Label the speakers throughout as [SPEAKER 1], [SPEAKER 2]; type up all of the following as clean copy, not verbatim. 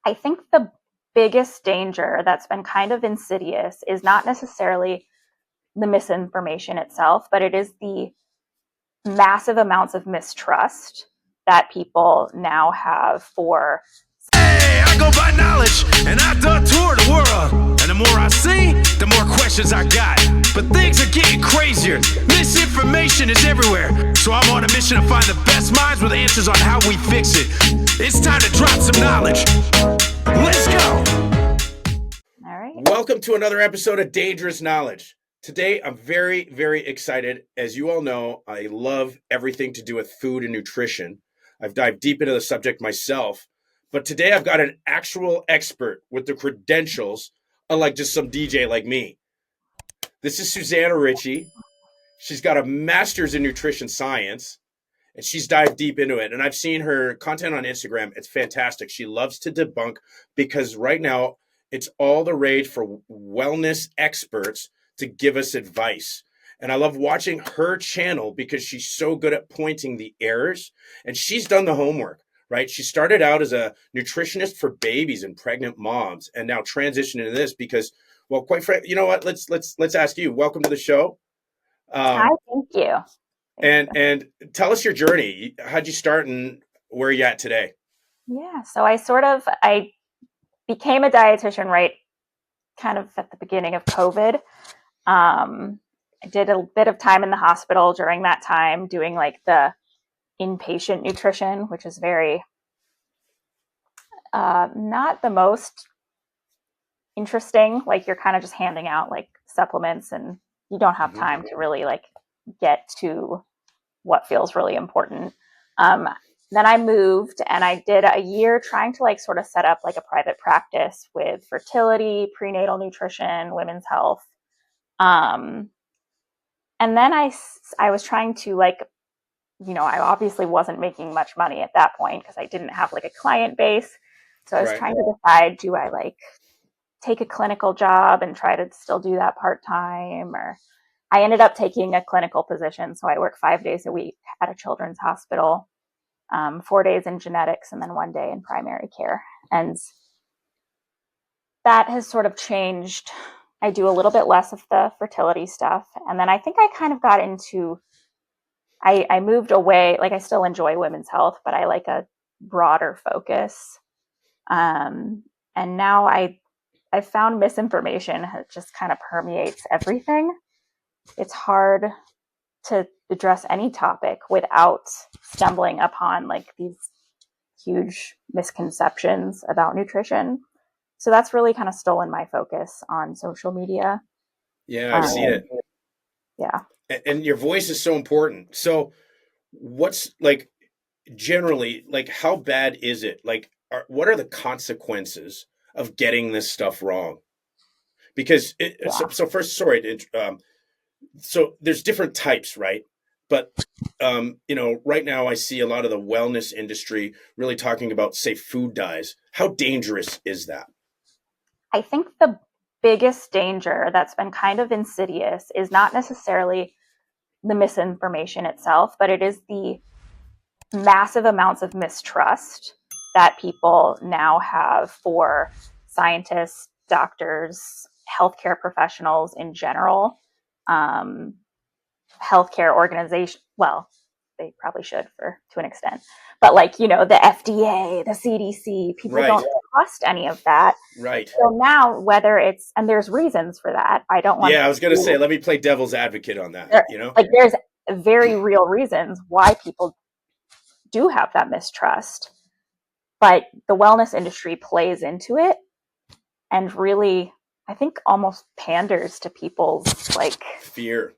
[SPEAKER 1] I think the biggest danger that's been kind of insidious is not necessarily the misinformation itself, but it is the massive amounts of mistrust that people now have for.
[SPEAKER 2] Hey, I go by knowledge, and I done tour the world. And the more I see, the more questions I got. But things are getting crazier. Misinformation is everywhere. So I'm on a mission to find the best minds with answers on how we fix it. It's time to drop some knowledge. Let's go.
[SPEAKER 1] All right.
[SPEAKER 3] Welcome to another episode of Dangerous Knowledge. Today, I'm very, very excited. As you all know, I love everything to do with food and nutrition. I've dived deep into the subject myself. But today I've got an actual expert with the credentials, unlike just some DJ like me. This is Susana Ritchey. She's got a master's in nutrition science, and she's dived deep into it. And I've seen her content on Instagram. It's fantastic. She loves to debunk because right now it's all the rage for wellness experts to give us advice. And I love watching her channel because she's so good at pointing the errors, and she's done the homework. Right? She started out as a nutritionist for babies and pregnant moms, and now transitioned into this because, well, quite frankly, you know what? Let's ask you. Welcome to the show.
[SPEAKER 1] Hi, thank you.
[SPEAKER 3] And tell us your journey. How'd you start, and where are you at today?
[SPEAKER 1] Yeah, so I became a dietitian right kind of at the beginning of COVID. I did a bit of time in the hospital during that time doing like the inpatient nutrition, which is very not the most interesting. Like you're kind of just handing out like supplements and you don't have time to really like get to what feels really important. Then I moved and I did a year trying to like sort of set up like a private practice with fertility, prenatal nutrition, women's health. And then I was trying to like, I obviously wasn't making much money at that point because I didn't have like a client base. So I was trying to decide, do I like take a clinical job and try to still do that part-time? Or I ended up taking a clinical position. So I work 5 days a week at a children's hospital, 4 days in genetics, and then 1 day in primary care. And that has sort of changed. I do a little bit less of the fertility stuff. And then I think I kind of got into I moved away, like I still enjoy women's health, but I like a broader focus. And now I found misinformation just kind of permeates everything. It's hard to address any topic without stumbling upon like these huge misconceptions about nutrition. So that's really kind of stolen my focus on social media.
[SPEAKER 3] Yeah, I've seen it.
[SPEAKER 1] Yeah.
[SPEAKER 3] And your voice is so important. So what's like generally, like how bad is it? Like what are the consequences of getting this stuff wrong? Because so first, sorry, so there's different types, right? But right now I see a lot of the wellness industry really talking about, say, food dyes. How dangerous is that?
[SPEAKER 1] I think the biggest danger that's been kind of insidious is not necessarily the misinformation itself, but it is the massive amounts of mistrust that people now have for scientists, doctors, healthcare professionals in general, healthcare organizations. Well, they probably should to an extent, but like, the FDA, the CDC, people don't trust any of that.
[SPEAKER 3] Right.
[SPEAKER 1] So now whether it's, and there's reasons for that. I don't want
[SPEAKER 3] I was going to say, let me play devil's advocate on that.
[SPEAKER 1] Like there's very real reasons why people do have that mistrust, but the wellness industry plays into it and really, I think, almost panders to people's like fear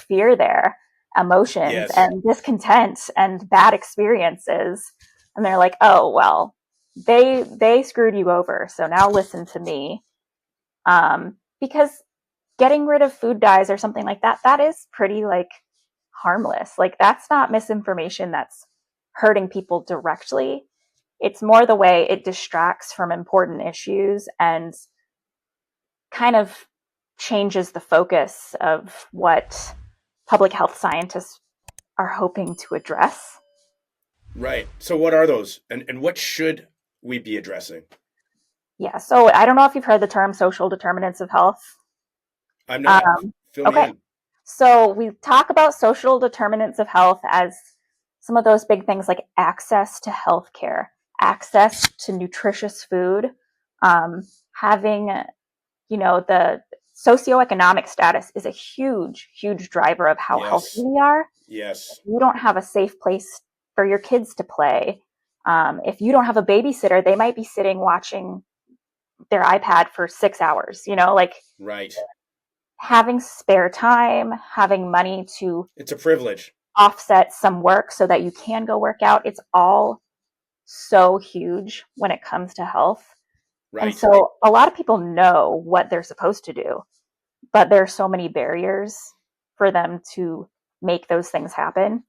[SPEAKER 1] there, emotions and discontent and bad experiences. And they're like, oh, well, they screwed you over. So now listen to me. Because getting rid of food dyes or something like that, that is pretty like harmless. Like that's not misinformation that's hurting people directly. It's more the way it distracts from important issues and kind of changes the focus of what public health scientists are hoping to address.
[SPEAKER 3] Right. So what are those? And what should we be addressing?
[SPEAKER 1] Yeah. So I don't know if you've heard the term social determinants of health.
[SPEAKER 3] I'm not. Fill me
[SPEAKER 1] Okay.
[SPEAKER 3] in.
[SPEAKER 1] So we talk about social determinants of health as some of those big things like access to healthcare, access to nutritious food, having, the socioeconomic status is a huge, huge driver of how healthy
[SPEAKER 3] Yes.
[SPEAKER 1] we are. If
[SPEAKER 3] Yes.
[SPEAKER 1] you don't have a safe place for your kids to play, if you don't have a babysitter, they might be sitting watching their iPad for 6 hours, like
[SPEAKER 3] Right.
[SPEAKER 1] having spare time, having money to
[SPEAKER 3] It's a privilege.
[SPEAKER 1] offset some work so that you can go work out. It's all so huge when it comes to health. And
[SPEAKER 3] Right.
[SPEAKER 1] so a lot of people know what they're supposed to do, but there are so many barriers for them to make those things happen.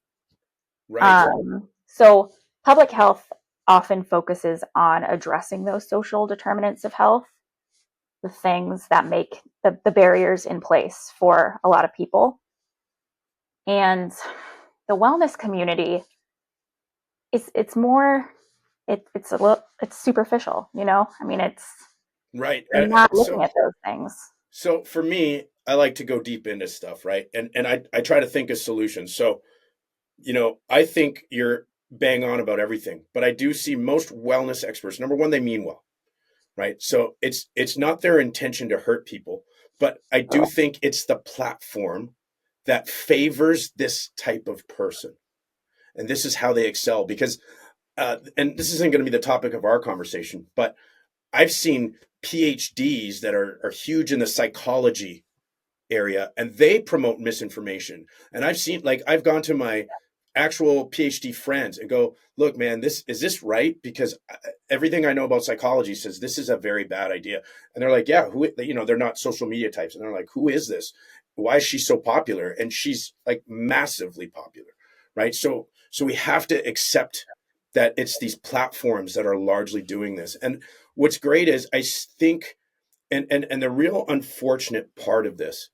[SPEAKER 3] Right.
[SPEAKER 1] So public health often focuses on addressing those social determinants of health, the things that make the barriers in place for a lot of people. And the wellness community it's more it's a little it's superficial, I mean, it's
[SPEAKER 3] Right.
[SPEAKER 1] they're not looking at those things.
[SPEAKER 3] So for me, I like to go deep into stuff, right? And I try to think of solutions. So, I think you're bang on about everything, but I do see most wellness experts, number one, they mean well, right? So it's not their intention to hurt people, but I do think it's the platform that favors this type of person. And this is how they excel because and this isn't going to be the topic of our conversation, but I've seen PhDs that are huge in the psychology area and they promote misinformation. And I've gone to my actual PhD friends and go, look, man, is this right? Because everything I know about psychology says this is a very bad idea. And they're like, yeah, they're not social media types. And they're like, who is this? Why is she so popular? And she's like massively popular, right? So we have to accept that it's these platforms that are largely doing this. And what's great is I think, and the real unfortunate part of this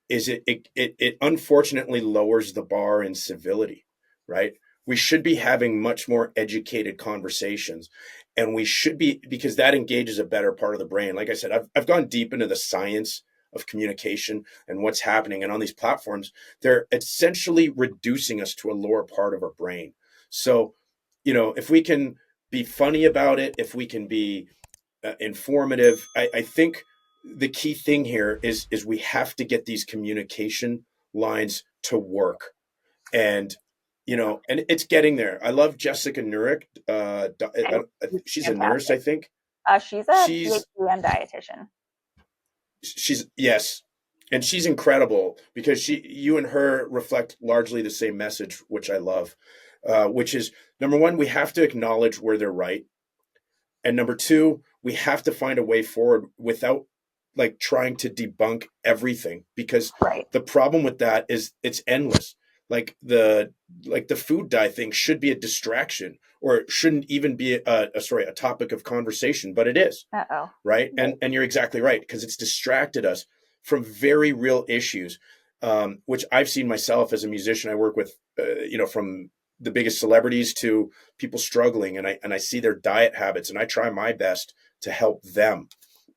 [SPEAKER 3] is it unfortunately lowers the bar in civility, right? We should be having much more educated conversations, and we should be, because that engages a better part of the brain. Like I said, I've gone deep into the science of communication and what's happening, and on these platforms, they're essentially reducing us to a lower part of our brain. So, if we can be funny about it, if we can be informative, I think the key thing here is we have to get these communication lines to work, and and it's getting there. I love Jessica Nurek. She's a nurse,
[SPEAKER 1] Fantastic.
[SPEAKER 3] I think.
[SPEAKER 1] She's a
[SPEAKER 3] She's
[SPEAKER 1] PhD and dietitian.
[SPEAKER 3] she's yes, and she's incredible because you and her reflect largely the same message, which I love, which is number one, we have to acknowledge where they're right. And number two, we have to find a way forward without like trying to debunk everything, because
[SPEAKER 1] Right.
[SPEAKER 3] the problem with that is it's endless. Like the food dye thing should be a distraction, or it shouldn't even be a topic of conversation, but it is.
[SPEAKER 1] Uh-oh.
[SPEAKER 3] Right. And you're exactly right, because it's distracted us from very real issues, which I've seen myself as a musician. I work with, from the biggest celebrities to people struggling, and I see their diet habits, and I try my best to help them.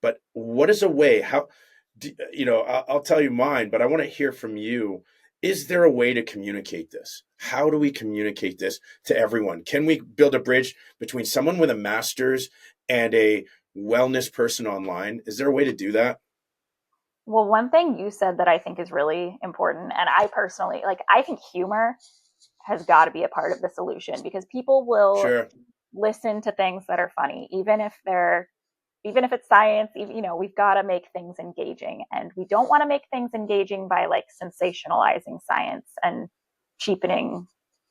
[SPEAKER 3] But what is a way? I'll tell you mine, but I want to hear from you. Is there a way to communicate this? How do we communicate this to everyone? Can we build a bridge between someone with a master's and a wellness person online? Is there a way to do that?
[SPEAKER 1] Well, one thing you said that I think is really important, and I personally I think humor has got to be a part of the solution, because people will
[SPEAKER 3] Sure.
[SPEAKER 1] listen to things that are funny, even if it's science. We've got to make things engaging, and we don't want to make things engaging by sensationalizing science and cheapening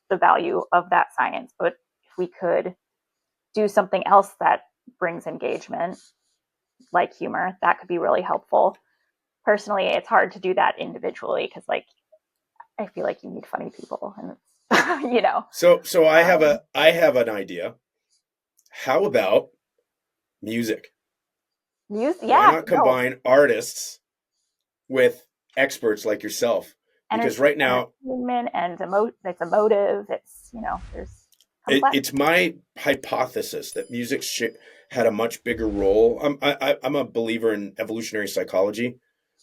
[SPEAKER 1] the value of that science. But if we could do something else that brings engagement, like humor, that could be really helpful. Personally, it's hard to do that individually, because I feel like you need funny people, and
[SPEAKER 3] So I have an idea. How about music?
[SPEAKER 1] music.
[SPEAKER 3] Why
[SPEAKER 1] Yeah,
[SPEAKER 3] not
[SPEAKER 1] no,
[SPEAKER 3] combine artists with experts like yourself? Because right now,
[SPEAKER 1] entertainment and it's emotive. It's there's complex.
[SPEAKER 3] it's my hypothesis that music had a much bigger role. I'm a believer in evolutionary psychology.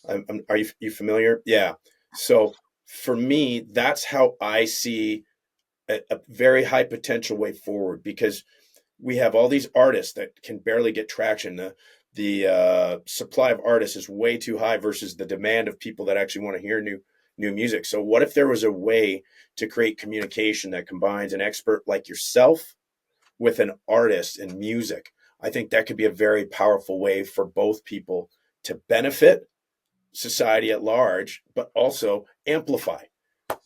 [SPEAKER 3] Are you familiar? Yeah. So for me, that's how I see a very high potential way forward, because we have all these artists that can barely get traction. The supply of artists is way too high versus the demand of people that actually want to hear new music. So what if there was a way to create communication that combines an expert like yourself with an artist in music? I think that could be a very powerful way for both people to benefit society at large, but also amplify,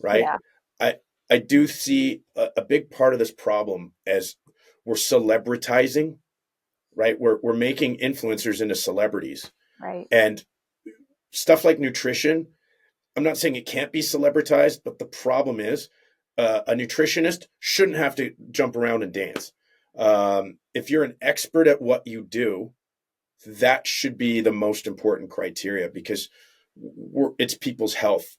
[SPEAKER 3] right?
[SPEAKER 1] Yeah.
[SPEAKER 3] I I do see a big part of this problem as we're celebritizing, right? We're making influencers into celebrities,
[SPEAKER 1] Right.
[SPEAKER 3] and stuff like nutrition. I'm not saying it can't be celebritized, but the problem is a nutritionist shouldn't have to jump around and dance. If you're an expert at what you do, that should be the most important criteria, because it's people's health.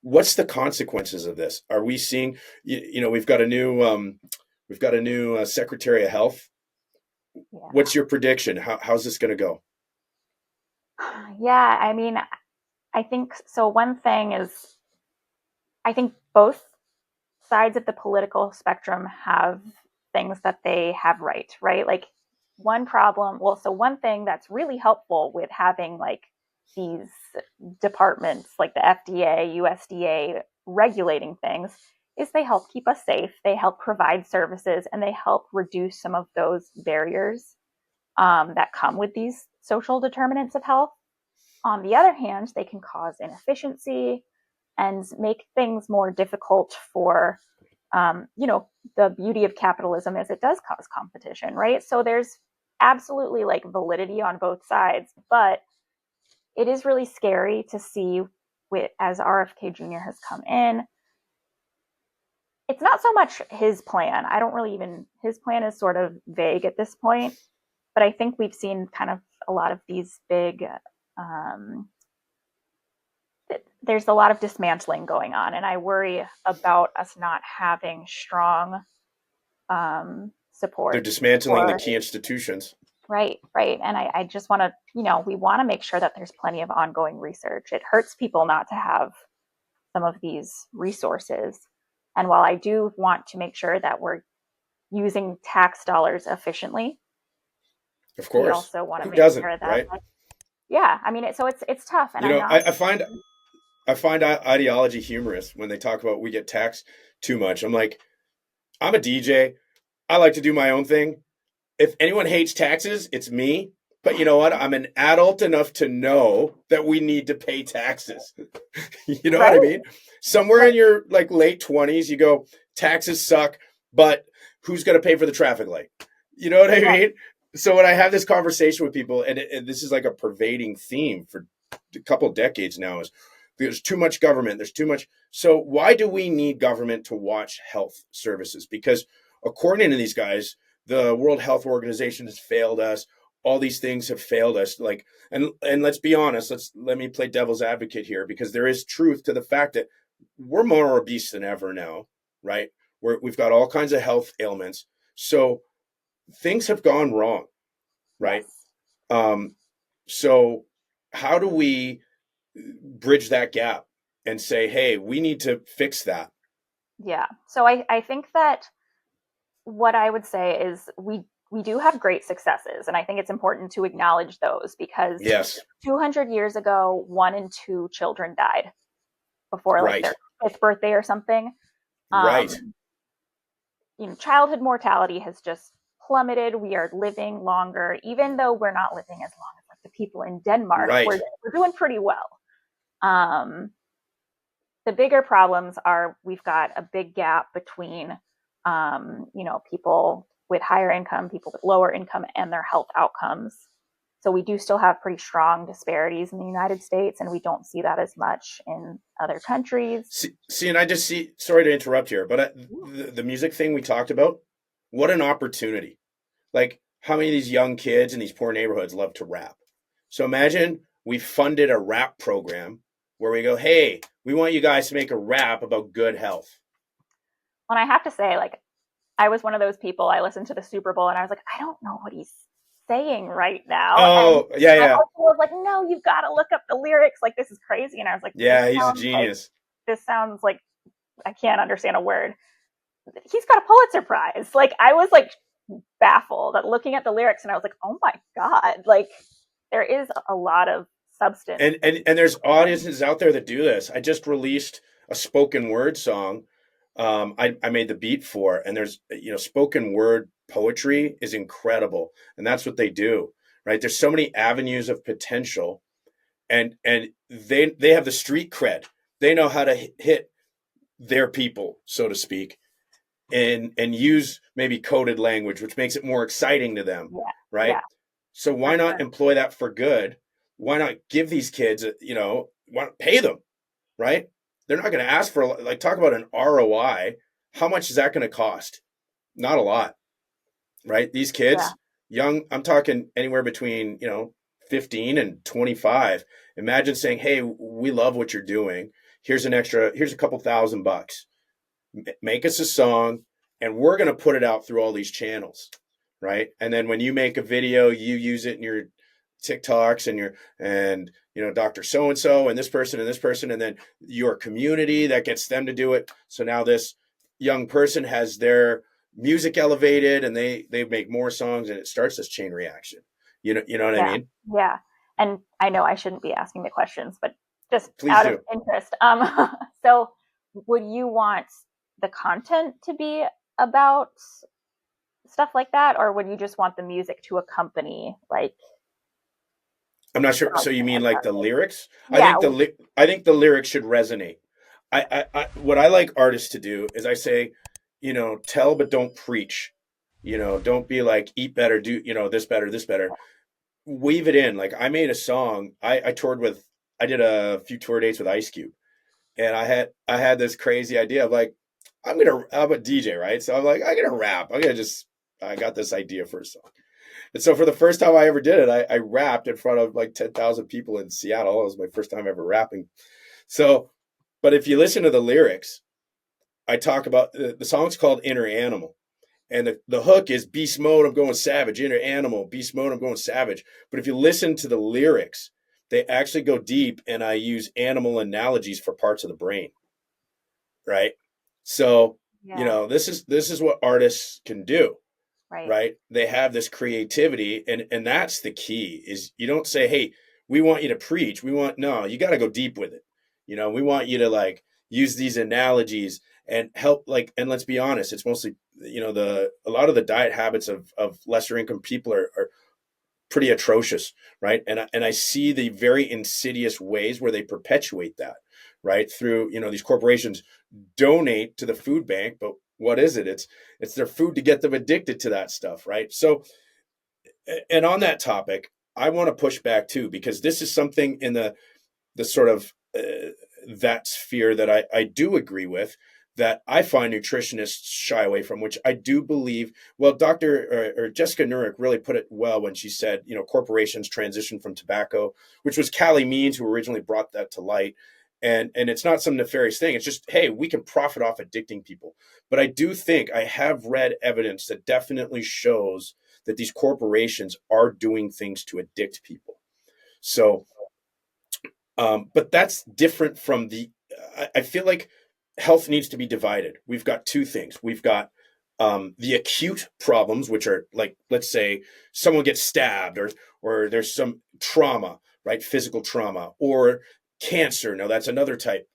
[SPEAKER 3] What's the consequences of this? Are we seeing? We've got a new Secretary of Health.
[SPEAKER 1] Yeah.
[SPEAKER 3] What's your prediction? How's this going to go?
[SPEAKER 1] Yeah. I mean, I think so. One thing is, I think both sides of the political spectrum have things that they have right? Like one problem, well, so one thing that's really helpful with having like these departments like the FDA, USDA regulating things is they help keep us safe, they help provide services, and they help reduce some of those barriers that come with these social determinants of health. On the other hand, they can cause inefficiency and make things more difficult for, the beauty of capitalism is it does cause competition, right? So there's absolutely like validity on both sides, but it is really scary to see as RFK Jr. has come in. It's not so much his plan. I don't really even, his plan is sort of vague at this point, but I think we've seen kind of a lot of these big, um, there's a lot of dismantling going on, and I worry about us not having strong support.
[SPEAKER 3] They're dismantling the key institutions.
[SPEAKER 1] Right. And I just want to, we want to make sure that there's plenty of ongoing research. It hurts people not to have some of these resources. And while I do want to make sure that we're using tax dollars efficiently,
[SPEAKER 3] Of course,
[SPEAKER 1] we also want to
[SPEAKER 3] who
[SPEAKER 1] make
[SPEAKER 3] doesn't,
[SPEAKER 1] sure that,
[SPEAKER 3] right?
[SPEAKER 1] Yeah, I mean, it's tough, and
[SPEAKER 3] I find ideology humorous when they talk about we get taxed too much. I'm like, I'm a DJ. I like to do my own thing. If anyone hates taxes, it's me. But you know what? I'm an adult enough to know that we need to pay taxes. You know what I mean? Somewhere in your like late 20s, you go, taxes suck, but who's going to pay for the traffic light? You know what I mean? So when I have this conversation with people, and this is like a pervading theme for a couple of decades now, is there's too much government. There's too much. So why do we need government to watch health services? Because according to these guys, the World Health Organization has failed us. All these things have failed us. Like, and let's be honest. Let me play devil's advocate here, because there is truth to the fact that we're more obese than ever now, right? We've got all kinds of health ailments. So things have gone wrong, right? So how do we bridge that gap and say, hey, we need to fix that?
[SPEAKER 1] Yeah. So I think that what I would say is we do have great successes, and I think it's important to acknowledge those, because 200 years ago, 1 in 2 children died before like their 5th birthday or something. Childhood mortality has just plummeted. We are living longer, even though we're not living as long as like the people in Denmark. We're doing pretty well. The bigger problems are we've got a big gap between people with higher income, people with lower income, and their health outcomes. So we do still have pretty strong disparities in the United States, and we don't see that as much in other countries.
[SPEAKER 3] See, and I just see, sorry to interrupt here, but the music thing we talked about, what an opportunity. Like, how many of these young kids in these poor neighborhoods love to rap? So imagine we funded a rap program where we go, hey, we want you guys to make a rap about good health.
[SPEAKER 1] And I have to say, like, I was one of those people. I listened to the Super Bowl and I was like, I don't know what he's saying right now. And
[SPEAKER 3] Oh, yeah,
[SPEAKER 1] my
[SPEAKER 3] yeah.
[SPEAKER 1] husband was like, no, you've got to look up the lyrics. Like, this is crazy. And I was like,
[SPEAKER 3] Yeah, he's a genius.
[SPEAKER 1] this sounds like I can't understand a word. He's got a Pulitzer Prize. Like, I was like baffled at looking at the lyrics and I was like, oh my God, like there is a lot of substance.
[SPEAKER 3] And there's audiences out there that do this. I just released a spoken word song. I made the beat for, and there's, spoken word poetry is incredible. And that's what they do, right? There's so many avenues of potential, and they have the street cred. They know how to hit their people, so to speak, and use maybe coded language, which makes it more exciting to them, right? Yeah. So why not employ that for good? Why not give these kids, why not pay them, right? They're not going to ask for, like, talk about an ROI. How much is that going to cost? Not a lot, right? These kids, young, I'm talking anywhere between, 15 and 25. Imagine saying, hey, we love what you're doing. Here's a couple $1,000. Make us a song, and we're going to put it out through all these channels, right? And then when you make a video, you use it in your TikToks and Dr. So-and-so and this person, and then your community that gets them to do it. So now this young person has their music elevated, and they make more songs, and it starts this chain reaction. You know what I mean?
[SPEAKER 1] Yeah. And I know I shouldn't be asking the questions, but just
[SPEAKER 3] Please
[SPEAKER 1] out
[SPEAKER 3] do.
[SPEAKER 1] of interest. So would you want the content to be about stuff like that, or would you just want the music to accompany, like,
[SPEAKER 3] I'm not sure. So you mean like the lyrics?
[SPEAKER 1] Yeah.
[SPEAKER 3] I think the lyrics should resonate. What I like artists to do is I say, tell but don't preach. Don't be like, eat better, do this better. Weave it in. Like, I made a song. I did a few tour dates with Ice Cube, and I had this crazy idea of like, I'm a DJ, right? So I'm like, I'm gonna rap. I got this idea for a song. And so for the first time I ever did it, I rapped in front of like 10,000 people in Seattle. It was my first time ever rapping. So, but if you listen to the lyrics, I talk about the song's called Inner Animal. And the hook is beast mode, I'm going savage. Inner animal, beast mode, I'm going savage. But if you listen to the lyrics, they actually go deep, and I use animal analogies for parts of the brain. Right? So, this is what artists can do. Right? They have this creativity, and that's the key. Is you don't say, hey, we want you to preach. You got to go deep with it. We want you to like use these analogies and help, like, and let's be honest, it's mostly, a lot of the diet habits of lesser income people are pretty atrocious, right? And I see the very insidious ways where they perpetuate that, right? Through, these corporations donate to the food bank, but what is it? It's their food to get them addicted to that stuff, right? So, and on that topic, I want to push back too, because this is something in the sort of that sphere that I do agree with, that I find nutritionists shy away from, which I do believe, well, Dr. or Jessica Nurek really put it well when she said, corporations transition from tobacco, which was Callie Means who originally brought that to light. And it's not some nefarious thing. It's just, hey, we can profit off addicting people. But I do think I have read evidence that definitely shows that these corporations are doing things to addict people. So, but that's different from I feel like health needs to be divided. We've got two things. We've got the acute problems, which are like, let's say someone gets stabbed or there's some trauma, right? Physical trauma or cancer. Now that's another type,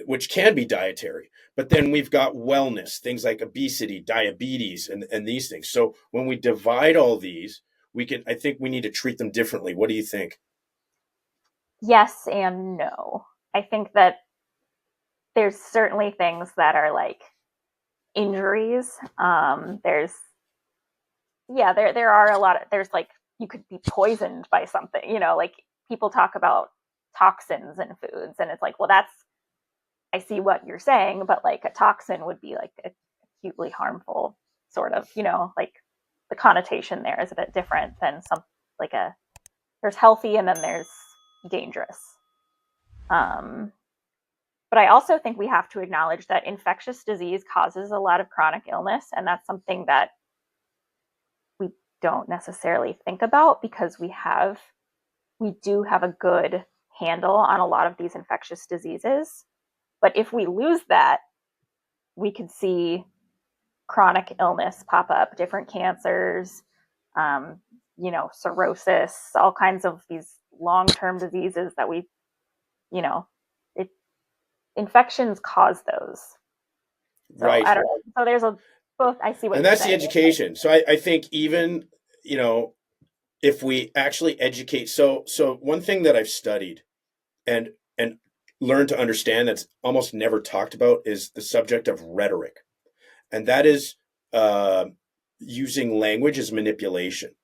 [SPEAKER 3] which can be dietary. But then we've got wellness, things like obesity, diabetes, and these things. So when we divide all these, I think we need to treat them differently. What do you think?
[SPEAKER 1] Yes and no. I think that there's certainly things that are like injuries. There are a lot of, there's like, you could be poisoned by something, like people talk about toxins in foods, and it's like, well, I see what you're saying, but like a toxin would be like acutely harmful, sort of, like the connotation there is a bit different than there's healthy and then there's dangerous. But I also think we have to acknowledge that infectious disease causes a lot of chronic illness, and that's something that we don't necessarily think about because we do have a good handle on a lot of these infectious diseases. But if we lose that, we could see chronic illness pop up, different cancers, cirrhosis, all kinds of these long-term diseases that we, you know, it, infections cause those. So
[SPEAKER 3] Right.
[SPEAKER 1] I don't know. So there's both. I see what
[SPEAKER 3] And
[SPEAKER 1] you're
[SPEAKER 3] that's
[SPEAKER 1] saying.
[SPEAKER 3] the education. So I think even, if we actually educate, so one thing that I've studied and learned to understand that's almost never talked about is the subject of rhetoric. And that is using language as manipulation.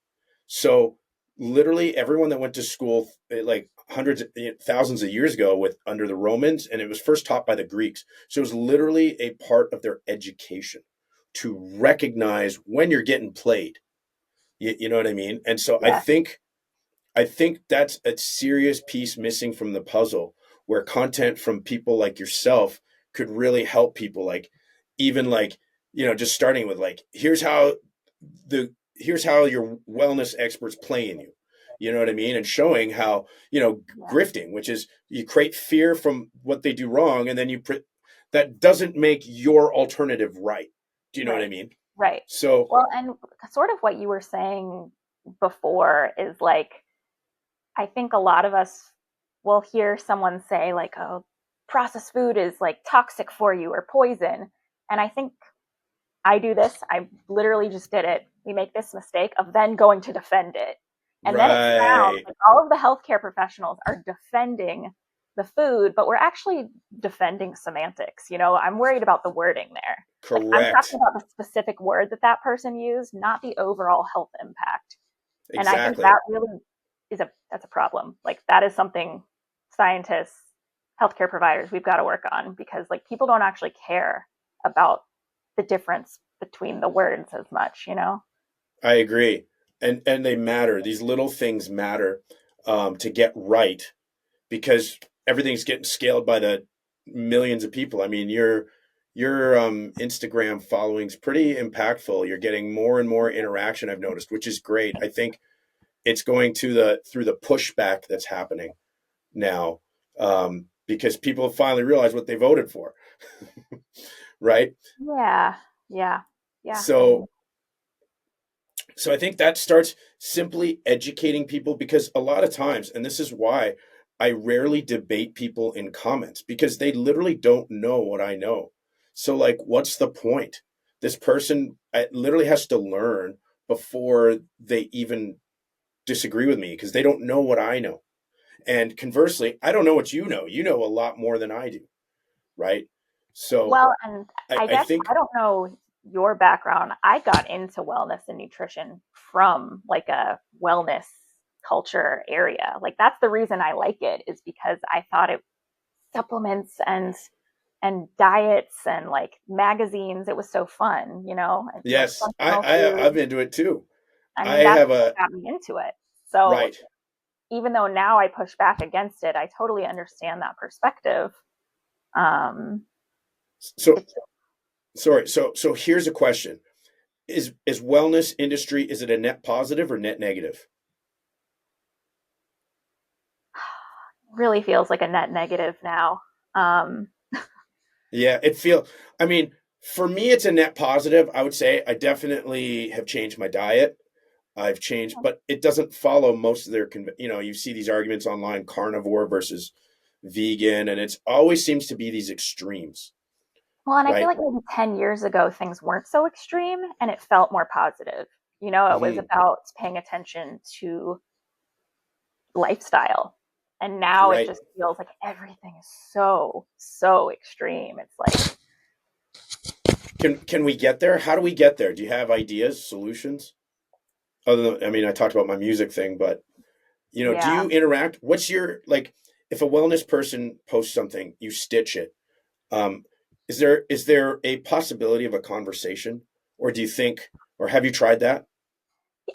[SPEAKER 3] So literally everyone that went to school like hundreds thousands of years ago with under the Romans, and it was first taught by the Greeks. So it was literally a part of their education to recognize when you're getting played. You know what I mean? And so
[SPEAKER 1] Yeah.
[SPEAKER 3] I think that's a serious piece missing from the puzzle, where content from people like yourself could really help people, like even like, just starting with like, here's how your wellness experts play in you. You know what I mean? And showing how, grifting, which is you create fear from what they do wrong, and then that doesn't make your alternative right. Do you know what I mean?
[SPEAKER 1] Right.
[SPEAKER 3] So,
[SPEAKER 1] well, and sort of what you were saying before is like, I think a lot of us will hear someone say like, oh, processed food is like toxic for you or poison. And I think I do this. I literally just did it. We make this mistake of then going to defend it. And then it sounds like all of the healthcare professionals are defending the food, but we're actually defending semantics. I'm worried about the wording there.
[SPEAKER 3] correct.
[SPEAKER 1] Like, I'm talking about the specific word that person used, not the overall health impact.
[SPEAKER 3] Exactly.
[SPEAKER 1] And I think that really that's a problem. Like, that is something scientists, healthcare providers, we've got to work on, because like people don't actually care about the difference between the words as much.
[SPEAKER 3] I agree. And they matter. These little things matter to get right, because everything's getting scaled by the millions of people. I mean, your Instagram following's pretty impactful. You're getting more and more interaction, I've noticed, which is great. I think it's going through the pushback that's happening now, because people have finally realized what they voted for. Right?
[SPEAKER 1] Yeah.
[SPEAKER 3] So I think that starts simply educating people, because a lot of times, and this is why I rarely debate people in comments, because they literally don't know what I know. So like, what's the point? This person literally has to learn before they even disagree with me, because they don't know what I know. And conversely, I don't know what you know. You know a lot more than I do. Right? So,
[SPEAKER 1] well, and I guess
[SPEAKER 3] think
[SPEAKER 1] I don't know your background. I got into wellness and nutrition from like a wellness culture area. Like, that's the reason I like it, is because I thought it supplements and diets and like magazines. It was so fun,
[SPEAKER 3] yes, I'm into it too.
[SPEAKER 1] I mean, that's what got me into it. So
[SPEAKER 3] right.
[SPEAKER 1] Even though now I push back against it, I totally understand that perspective.
[SPEAKER 3] So here's a question. Is wellness industry, is it a net positive or net negative?
[SPEAKER 1] Really feels like a net negative now.
[SPEAKER 3] Yeah, I mean, for me, it's a net positive. I would say I definitely have changed my diet. I've changed, but it doesn't follow most of their, you see these arguments online, carnivore versus vegan, and it always seems to be these extremes.
[SPEAKER 1] Well, and
[SPEAKER 3] right?
[SPEAKER 1] I feel like maybe 10 years ago, things weren't so extreme and it felt more positive. It was about paying attention to lifestyle. And now it just feels like everything is so, so extreme. It's like,
[SPEAKER 3] can we get there? How do we get there? Do you have ideas, solutions? Other than, I mean, I talked about my music thing, but do you interact? What's your, like, if a wellness person posts something, you stitch it. Is there a possibility of a conversation, or do you think, or have you tried that?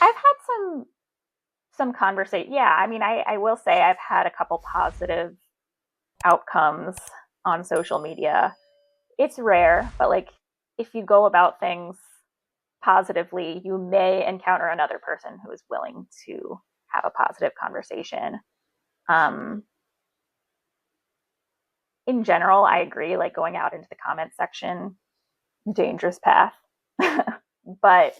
[SPEAKER 1] I've had some conversation. Yeah, I mean, I will say I've had a couple positive outcomes. on social media. It's rare, but like if you go about things positively, you may encounter another person who is willing to have a positive conversation. Um, in general, I agree, like going out into the comment section, dangerous path. But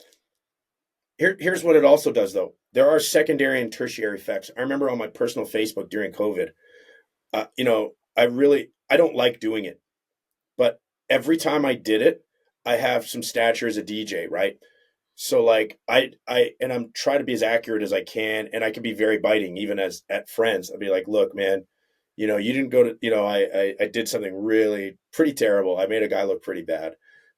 [SPEAKER 3] Here's what it also does, though. There are secondary and tertiary effects. I remember on my personal Facebook during COVID, I don't like doing it, but every time I did it, I have some stature as a DJ, right? So like and I'm trying to be as accurate as I can, and I can be very biting, even as at friends. I'll be like, look, man, you didn't go to, I did something really pretty terrible. I made a guy look pretty bad,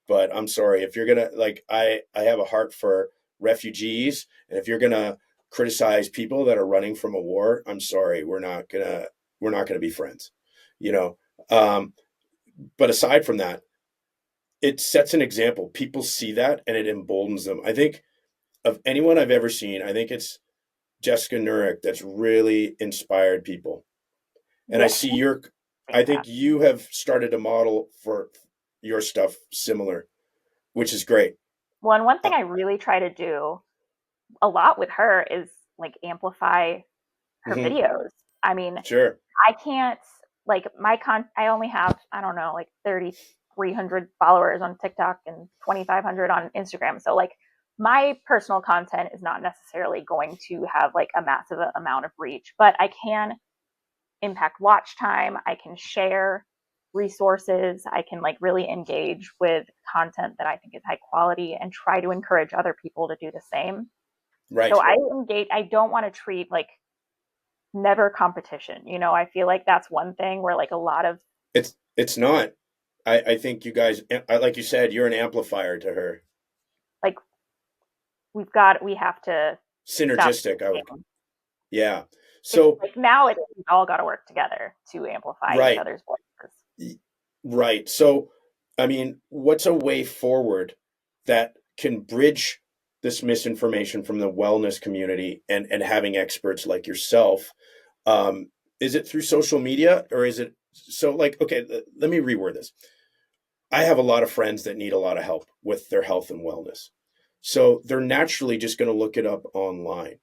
[SPEAKER 3] but I'm sorry if you're gonna like, I have a heart for refugees, and if you're gonna criticize people that are running from a war, I'm sorry, we're not gonna be friends, you know. Um, but aside from that, it sets an example. People see that and it emboldens them. I think of anyone I've ever seen, I think it's Jessica Nurek that's really inspired people. And
[SPEAKER 1] yeah,
[SPEAKER 3] I think you have started to model for your stuff similar, which is great.
[SPEAKER 1] well, and one
[SPEAKER 3] Uh,
[SPEAKER 1] thing I really try to do a lot with her is like amplify her
[SPEAKER 3] mhm,
[SPEAKER 1] videos. I mean,
[SPEAKER 3] sure.
[SPEAKER 1] I can't like I only have, I don't know, like 3,300 followers on TikTok and 2,500 on Instagram. So like my personal content is not necessarily going to have like a massive amount of reach, but I can impact watch time. I can share resources. I can like really engage with content that I think is high quality and try to encourage other people to do the same. So
[SPEAKER 3] Right.
[SPEAKER 1] I engage, I don't want to treat like never competition. I feel like that's one thing where like a lot of
[SPEAKER 3] It's not. I think you guys, like you said, you're an amplifier to her.
[SPEAKER 1] like we have to stop.
[SPEAKER 3] Synergistic, yeah.
[SPEAKER 1] It's
[SPEAKER 3] So,
[SPEAKER 1] like now we've all got to work together to amplify each
[SPEAKER 3] right.
[SPEAKER 1] other's voices.
[SPEAKER 3] Right. So, I mean, what's a way forward that can bridge this misinformation from the wellness community and having experts like yourself? Um, is it through social media, or is it so like, okay, let me reword this. I have a lot of friends that need a lot of help with their health and wellness. So they're naturally just going to look it up online.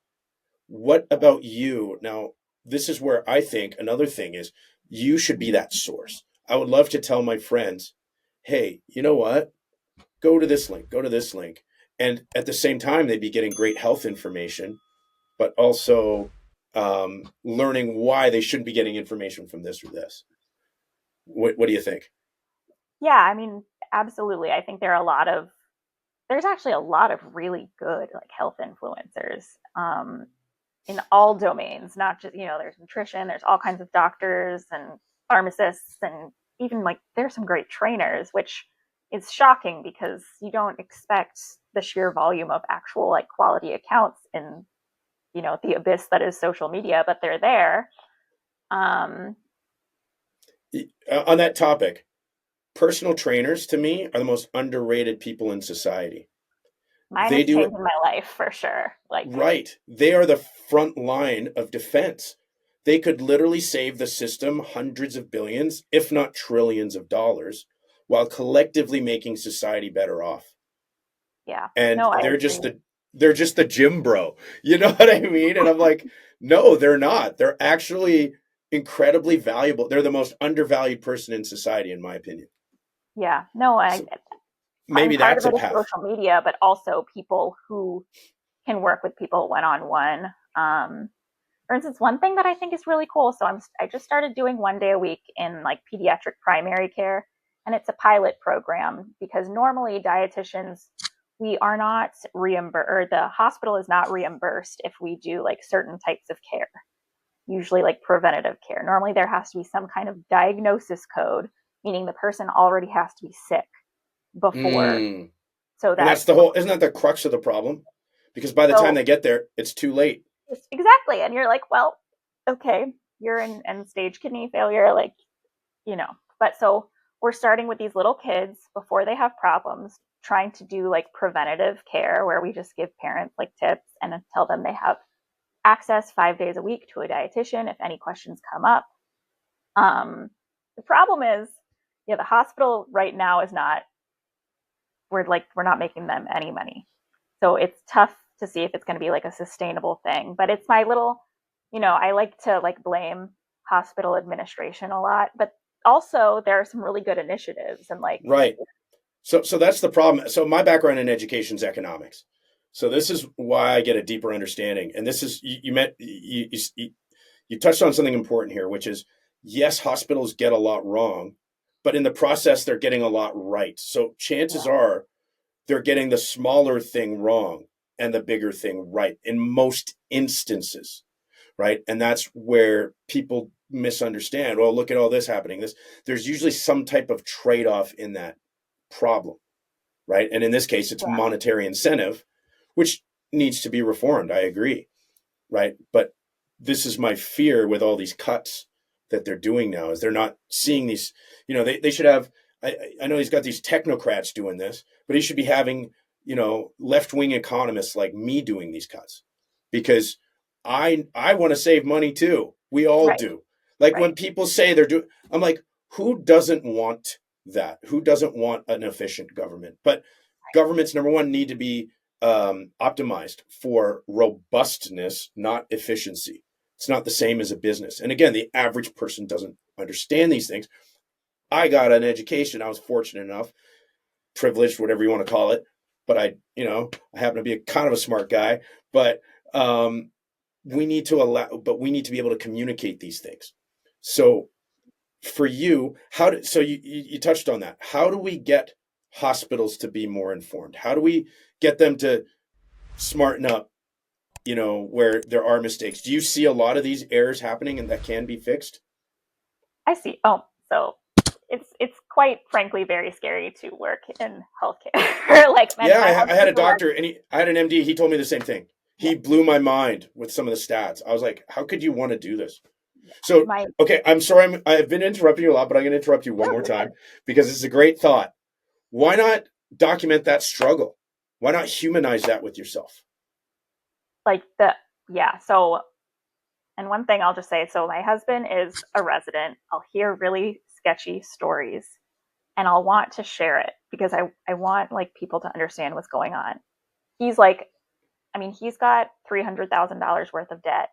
[SPEAKER 3] What about you? Now, this is where I think another thing is you should be that source. I would love to tell my friends, hey, you know what? Go to this link, go to this link. And at the same time, they'd be getting great health information, but also learning why they shouldn't be getting information from this or this. What do you think?
[SPEAKER 1] Yeah, I mean, absolutely. I think there's actually a lot of really good like health influencers in all domains, not just, there's nutrition, there's all kinds of doctors and pharmacists, and even like there's some great trainers, which is shocking because you don't expect the sheer volume of actual like quality accounts in, the abyss that is social media, but they're there. Um,
[SPEAKER 3] On that topic, personal trainers to me are the most underrated people in society.
[SPEAKER 1] Mine
[SPEAKER 3] They
[SPEAKER 1] is
[SPEAKER 3] do it
[SPEAKER 1] changing my life for sure. Like,
[SPEAKER 3] right. They are the front line of defense. They could literally save the system hundreds of billions, if not trillions of dollars, while collectively making society better off.
[SPEAKER 1] yeah,
[SPEAKER 3] And
[SPEAKER 1] no, I agree.
[SPEAKER 3] they're just the gym bro. You know what I mean? And I'm like, no, they're not. They're actually incredibly valuable. They're the most undervalued person in society, in my opinion.
[SPEAKER 1] Yeah, no,
[SPEAKER 3] So
[SPEAKER 1] and
[SPEAKER 3] maybe
[SPEAKER 1] part of
[SPEAKER 3] that's a
[SPEAKER 1] it is
[SPEAKER 3] path.
[SPEAKER 1] social media, but also people who can work with people one on one. For instance, one thing that I think is really cool. So I just started doing 1 day a week in like pediatric primary care, and it's a pilot program because normally dietitians we are not reimbursed, or the hospital is not reimbursed if we do like certain types of care. Usually like preventative care. Normally there has to be some kind of diagnosis code, meaning the person already has to be sick before,
[SPEAKER 3] Mm.
[SPEAKER 1] so
[SPEAKER 3] And
[SPEAKER 1] that
[SPEAKER 3] isn't that the crux of the problem? Because by the time
[SPEAKER 1] so
[SPEAKER 3] they get there, it's too late.
[SPEAKER 1] exactly, and you're like, well, okay, you're in end stage kidney failure, like, you know. But so we're starting with these little kids before they have problems, trying to do like preventative care where we just give parents like tips and tell them they have access 5 days a week to a dietitian if any questions come up. Um, The problem is, yeah, the hospital right now is not, we're not making them any money. So it's tough to see if it's going to be like a sustainable thing. But it's my little, I like to like blame hospital administration a lot, but also there are some really good initiatives and like,
[SPEAKER 3] Right. So that's the problem. So my background in education is economics. So this is why I get a deeper understanding. And this is you touched on something important here, which is yes, hospitals get a lot wrong, but in the process they're getting a lot right. So chances are they're getting the smaller thing wrong and the bigger thing right in most instances, right? And that's where people misunderstand. Well, look at all this happening. There's usually some type of trade-off in that problem, right? And in this case, it's monetary incentive, which needs to be reformed. I agree, right? But this is my fear with all these cuts that they're doing now is they're not seeing these, they should have, I know he's got these technocrats doing this, but he should be having, left-wing economists like me doing these cuts because I want to save money too. We all do. Like when people say they're doing, I'm like, who doesn't want that? Who doesn't want an efficient government? But governments, number one, need to be optimized for robustness, not efficiency. It's not the same as a business. And again, the average person doesn't understand these things. I got an education. I was fortunate enough, privileged, whatever you want to call it. But I happen to be a kind of a smart guy. But we need to be able to communicate these things. So for you, you touched on that. How do we get hospitals to be more informed? How do we get them to smarten up, where there are mistakes? Do you see a lot of these errors happening and that can be fixed?
[SPEAKER 1] I see. Oh, so it's quite frankly very scary to work in healthcare. Like,
[SPEAKER 3] I had a doctor and I had an MD. He told me the same thing. He blew my mind with some of the stats. I was like, how could you want to do this? So, okay, I'm sorry. I've been interrupting you a lot, but I'm going to interrupt you one more time because it's a great thought. Why not document that struggle? Why not humanize that with yourself?
[SPEAKER 1] So, and one thing I'll just say, so my husband is a resident. I'll hear really sketchy stories and I'll want to share it because I want like people to understand what's going on. He's got $300,000 worth of debt.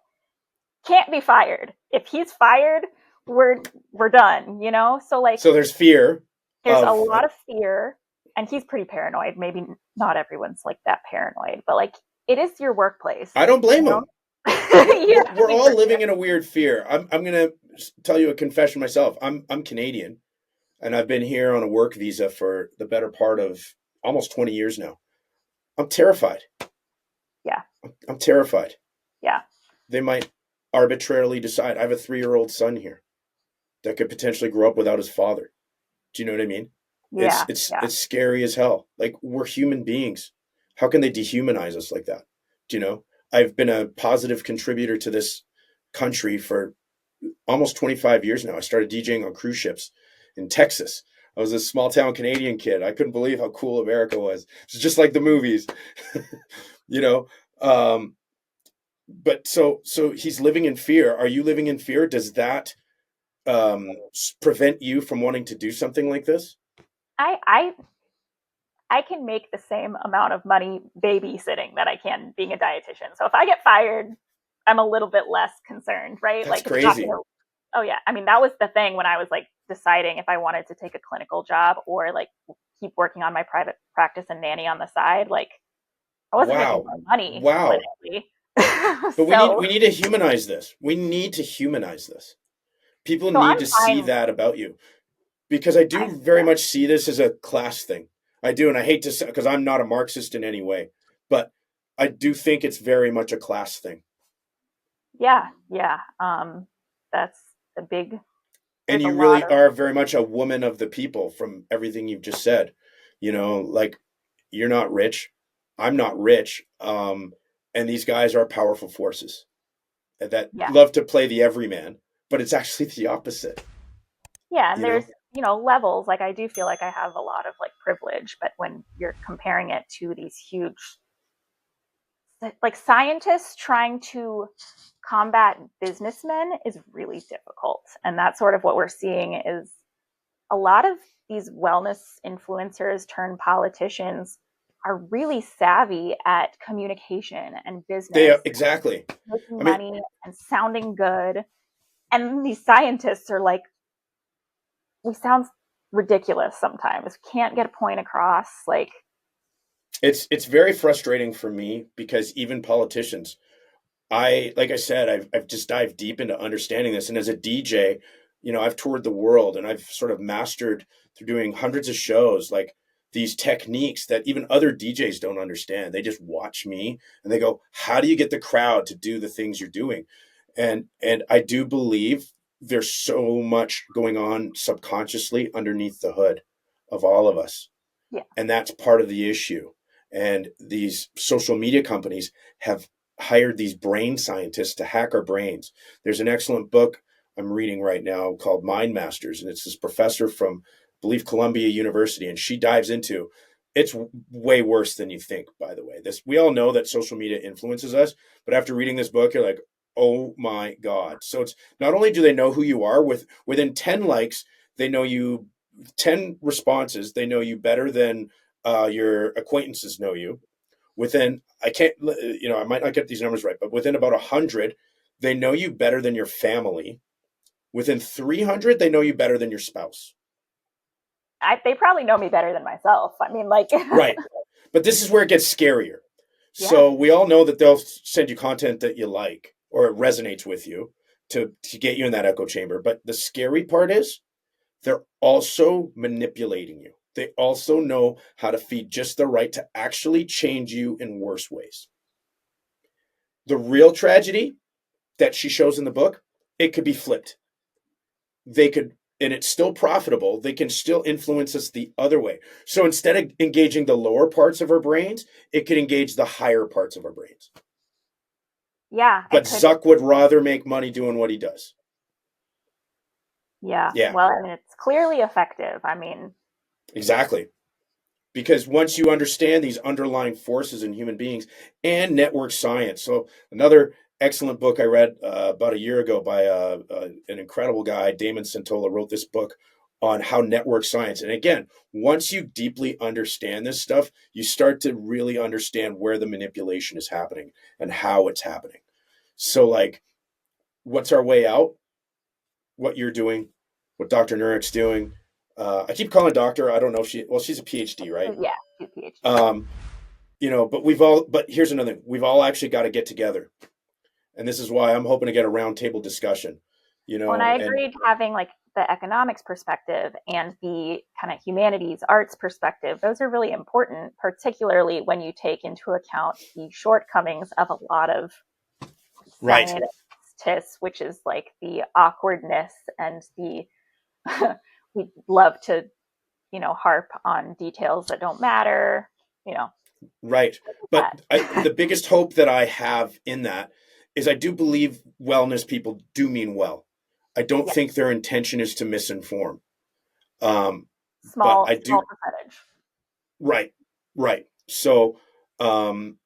[SPEAKER 1] Can't be fired. If he's fired, we're done, So there's
[SPEAKER 3] fear.
[SPEAKER 1] There's a lot of fear, and he's pretty paranoid. Maybe not everyone's like that paranoid, but like it is your workplace.
[SPEAKER 3] I don't blame him. We're all living in a weird fear. I'm going to tell you a confession myself. I'm Canadian, and I've been here on a work visa for the better part of almost 20 years now. I'm terrified.
[SPEAKER 1] Yeah.
[SPEAKER 3] I'm terrified.
[SPEAKER 1] Yeah.
[SPEAKER 3] They might arbitrarily decide. I have a 3-year-old son here that could potentially grow up without his father. Do you know what I mean?
[SPEAKER 1] Yeah.
[SPEAKER 3] It's scary as hell. Like, we're human beings. How can they dehumanize us like that? Do you know? I've been a positive contributor to this country for almost 25 years now. I started DJing on cruise ships in Texas. I was a small town Canadian kid. I couldn't believe how cool America was. It's just like the movies, But so he's living in fear. Are you living in fear? Does that prevent you from wanting to do something like this?
[SPEAKER 1] I can make the same amount of money babysitting that I can being a dietitian. So if I get fired, I'm a little bit less concerned, right?
[SPEAKER 3] That's crazy.
[SPEAKER 1] Oh yeah. I mean, that was the thing when I was like deciding if I wanted to take a clinical job or like keep working on my private practice and nanny on the side. Like I wasn't making more money.
[SPEAKER 3] Wow. But we need to humanize this. We need to humanize this. People need to see that about you, because I do very much see this as a class thing. I do. And I hate to say, because I'm not a Marxist in any way, but I do think it's very much a class thing.
[SPEAKER 1] Yeah. Yeah. That's a big.
[SPEAKER 3] And you really are very much a woman of the people from everything you've just said. Like, you're not rich. I'm not rich. And these guys are powerful forces that love to play the everyman, but it's actually the opposite.
[SPEAKER 1] Yeah. And there's, levels. Like I do feel like I have a lot of like privilege, but when you're comparing it to these huge like scientists trying to combat businessmen is really difficult. And that's sort of what we're seeing is a lot of these wellness influencers turned politicians are really savvy at communication and business,
[SPEAKER 3] exactly.
[SPEAKER 1] making
[SPEAKER 3] I mean,
[SPEAKER 1] money and sounding good. And these scientists are like, we sound ridiculous sometimes. Can't get a point across. Like,
[SPEAKER 3] it's very frustrating for me because even politicians, like I said, I've just dived deep into understanding this. And as a DJ, I've toured the world and I've sort of mastered through doing hundreds of shows, like these techniques that even other DJs don't understand. They just watch me and they go, how do you get the crowd to do the things you're doing? And I do believe there's so much going on subconsciously underneath the hood of all of us.
[SPEAKER 1] yeah.
[SPEAKER 3] And that's part of the issue. And these social media companies have hired these brain scientists to hack our brains. There's an excellent book I'm reading right now called Mind Masters, and it's this professor from, I believe, Columbia University, and she dives into it's way worse than you think, by the way. We all know that social media influences us, but after reading this book, you're like, oh my God. So it's not only do they know who you are, within 10 likes, they know you, 10 responses, they know you better than your acquaintances know you. Within, I might not get these numbers right, but within about 100, they know you better than your family. Within 300, they know you better than your spouse.
[SPEAKER 1] They probably know me better than myself. I mean, like,
[SPEAKER 3] right. But this is where it gets scarier.
[SPEAKER 1] Yeah.
[SPEAKER 3] So we all know that they'll send you content that you like or it resonates with you to get you in that echo chamber. But the scary part is they're also manipulating you. They also know how to feed just the right to actually change you in worse ways. The real tragedy that she shows in the book, it could be flipped. And it's still profitable, they can still influence us the other way. So instead of engaging the lower parts of our brains, it could engage the higher parts of our brains.
[SPEAKER 1] Yeah.
[SPEAKER 3] But Zuck would rather make money doing what he does.
[SPEAKER 1] Yeah. Well, I mean, it's clearly effective. I mean,
[SPEAKER 3] exactly. Because once you understand these underlying forces in human beings and network science. So another excellent book I read about a year ago by an incredible guy, Damon Santola, wrote this book on how network science. And again, once you deeply understand this stuff, you start to really understand where the manipulation is happening and how it's happening. So like, what's our way out? What you're doing, what Dr. Nurek's doing. I keep calling doctor. I don't know if she's a PhD, right?
[SPEAKER 1] Yeah, she's a PhD.
[SPEAKER 3] But here's another thing. We've all actually got to get together. And this is why I'm hoping to get a roundtable discussion.
[SPEAKER 1] And I agreed having like the economics perspective and the kind of humanities arts perspective. Those are really important, particularly when you take into account the shortcomings of a lot of scientists, which is like the awkwardness and the we love to, harp on details that don't matter,
[SPEAKER 3] Right. But the biggest hope that I have in that is I do believe wellness people do mean well. I don't think their intention is to misinform.
[SPEAKER 1] Small percentage.
[SPEAKER 3] Right. So, and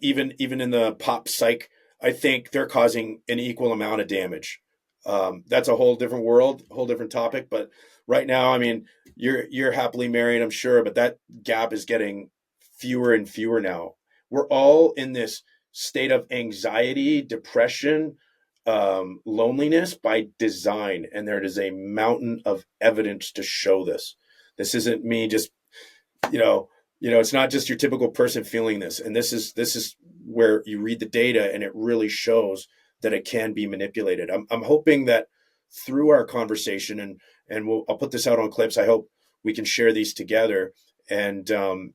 [SPEAKER 3] even in the pop psych, I think they're causing an equal amount of damage. That's a whole different world, whole different topic. But right now, I mean, you're happily married, I'm sure, but that gap is getting fewer and fewer now. We're all in this state of anxiety, depression, loneliness by design, and there is a mountain of evidence to show this. This isn't me just, it's not just your typical person feeling this. And this is where you read the data and it really shows that it can be manipulated. I'm hoping that through our conversation, and I'll put this out on clips. I hope we can share these together and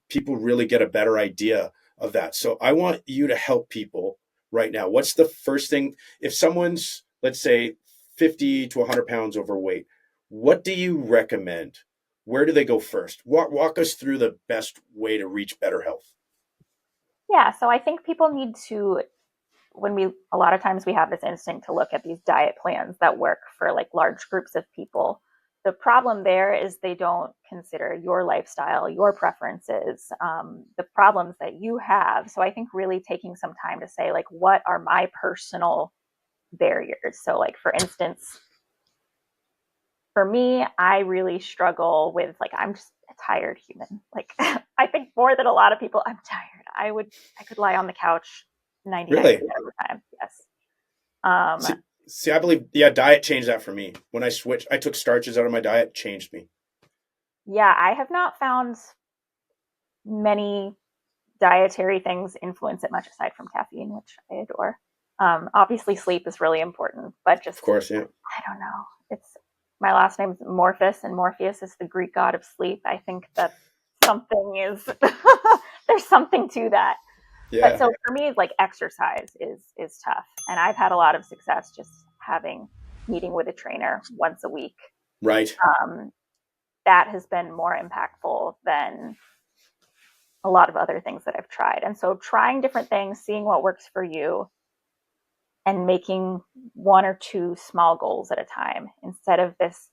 [SPEAKER 3] people really get a better idea of that. So I want you to help people right now. What's the first thing, if someone's, let's say, 50 to 100 pounds overweight, what do you recommend? Where do they go first? Walk us through the best way to reach better health.
[SPEAKER 1] Yeah, so I think people need to, a lot of times we have this instinct to look at these diet plans that work for like large groups of people. the problem there is they don't consider your lifestyle, your preferences, the problems that you have. So I think really taking some time to say, like, what are my personal barriers? So, like, for instance, for me, I really struggle with, like, I'm just a tired human. Like, I think more than a lot of people, I'm tired. I could lie on the couch 99%
[SPEAKER 3] Really?
[SPEAKER 1] of the time. Yes. Um,
[SPEAKER 3] See, I believe, yeah, diet changed that for me. When I switched, I took starches out of my diet, changed me.
[SPEAKER 1] yeah, I have not found many dietary things influence it much aside from caffeine, which I adore. Obviously, sleep is really important, but just,
[SPEAKER 3] Of course, yeah.
[SPEAKER 1] I don't know. It's my last name is Morpheus, and Morpheus is the Greek god of sleep. I think that something is there's something to that.
[SPEAKER 3] Yeah.
[SPEAKER 1] But so for me, like, exercise is tough, and I've had a lot of success just meeting with a trainer once a week.
[SPEAKER 3] Right.
[SPEAKER 1] That has been more impactful than a lot of other things that I've tried. And so trying different things, seeing what works for you, and making one or two small goals at a time instead of this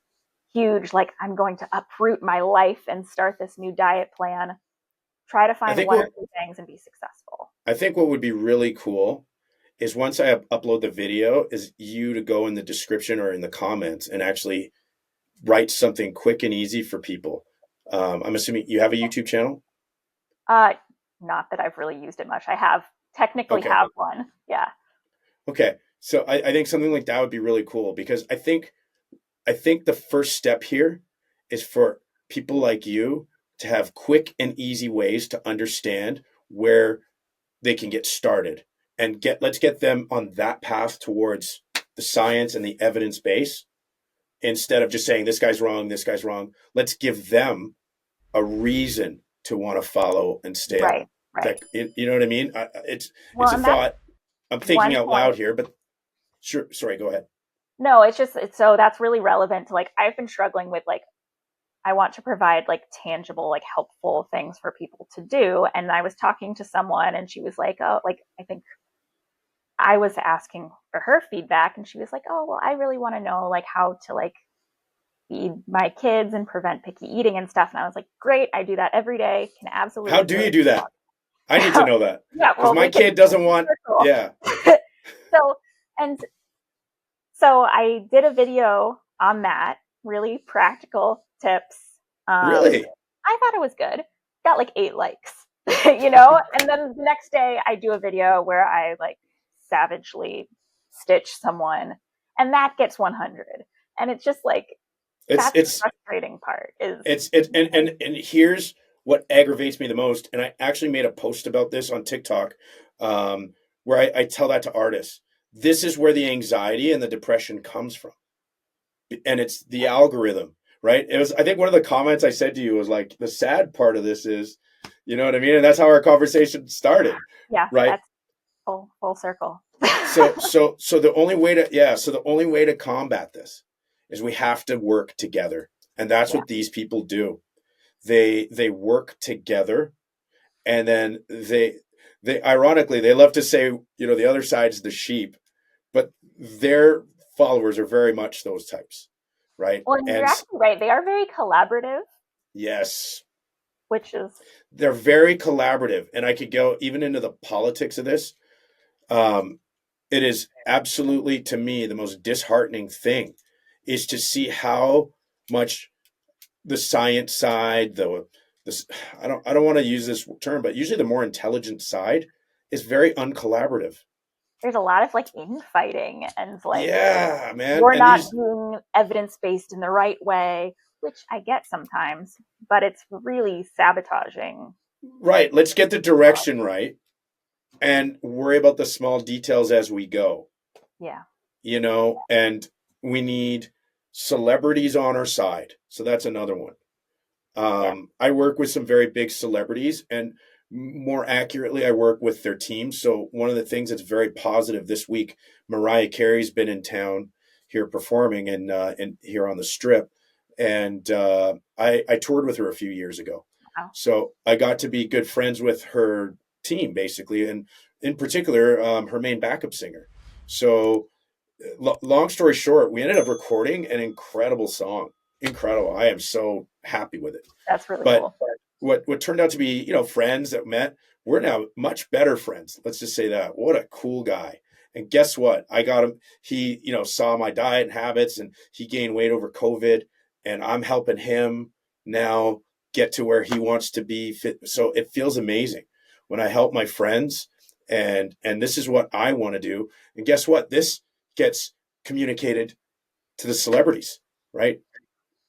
[SPEAKER 1] huge, like, I'm going to uproot my life and start this new diet plan. Try to find one or two things and be successful.
[SPEAKER 3] I think what would be really cool is once I upload the video is you to go in the description or in the comments and actually write something quick and easy for people. I'm assuming you have a YouTube channel?
[SPEAKER 1] Not that I've really used it much. I have technically have one. Yeah.
[SPEAKER 3] Okay. So I think something like that would be really cool because I think the first step here is for people like you to have quick and easy ways to understand where they can get started and let's get them on that path towards the science and the evidence base instead of just saying this guy's wrong, this guy's wrong. Let's give them a reason to want to follow and stay
[SPEAKER 1] Right.
[SPEAKER 3] on. Right. You know what I mean? It's a thought. I'm thinking out loud here, but sure. Sorry, go ahead.
[SPEAKER 1] No, it's so that's really relevant to, like, I've been struggling with, like, I want to provide, like, tangible, like, helpful things for people to do. And I was talking to someone and she was like, oh, like, I think I was asking for her feedback and she was like, oh, well, I really want to know, like, how to, like, feed my kids and prevent picky eating and stuff. And I was like, great, I do that every day. Can absolutely.
[SPEAKER 3] How do you do that? I need to know that.
[SPEAKER 1] Yeah,
[SPEAKER 3] because my kid doesn't want. Yeah.
[SPEAKER 1] So I did a video on that, really practical tips.
[SPEAKER 3] Really?
[SPEAKER 1] I thought it was good. Got like 8 likes, you know? And then the next day I do a video where I, like, savagely stitch someone and that gets 100. And it's just like, that's the frustrating part.
[SPEAKER 3] And here's what aggravates me the most. And I actually made a post about this on TikTok where I tell that to artists. This is where the anxiety and the depression comes from. And it's the algorithm, right? I think one of the comments I said to you was like, the sad part of this is, you know what I mean? And that's how our conversation started.
[SPEAKER 1] Yeah.
[SPEAKER 3] Right.
[SPEAKER 1] That's full circle.
[SPEAKER 3] So the only way to combat this is we have to work together. And that's what these people do. They work together, and then they ironically, they love to say, you know, the other side's the sheep, but their followers are very much those types, right?
[SPEAKER 1] Well, you're actually right. They are very collaborative.
[SPEAKER 3] Yes.
[SPEAKER 1] They're
[SPEAKER 3] very collaborative. And I could go even into the politics of this. It is absolutely, to me, the most disheartening thing is to see how much the science side, I don't want to use this term, but usually the more intelligent side is very uncollaborative.
[SPEAKER 1] There's a lot of, like, infighting and, like,
[SPEAKER 3] yeah, man,
[SPEAKER 1] we're not doing evidence-based in the right way, which I get sometimes, but it's really sabotaging.
[SPEAKER 3] Right. Let's get the direction right and worry about the small details as we go.
[SPEAKER 1] Yeah.
[SPEAKER 3] You know, and we need celebrities on our side. So that's another one. I work with some very big celebrities, and more accurately, I work with their teams. So one of the things that's very positive this week, Mariah Carey's been in town here performing and here on the Strip. And I toured with her a few years ago.
[SPEAKER 1] Wow.
[SPEAKER 3] So I got to be good friends with her team, basically, and in particular, her main backup singer. So long story short, we ended up recording an incredible song. incredible. I am so happy with it.
[SPEAKER 1] That's really
[SPEAKER 3] But
[SPEAKER 1] cool.
[SPEAKER 3] what turned out to be, friends that met, we're now much better friends. Let's just say that. What a cool guy. And guess what? I got him. He, saw my diet and habits, and he gained weight over COVID, and I'm helping him now get to where he wants to be fit. So it feels amazing when I help my friends, and this is what I want to do. And guess what? This gets communicated to the celebrities, right?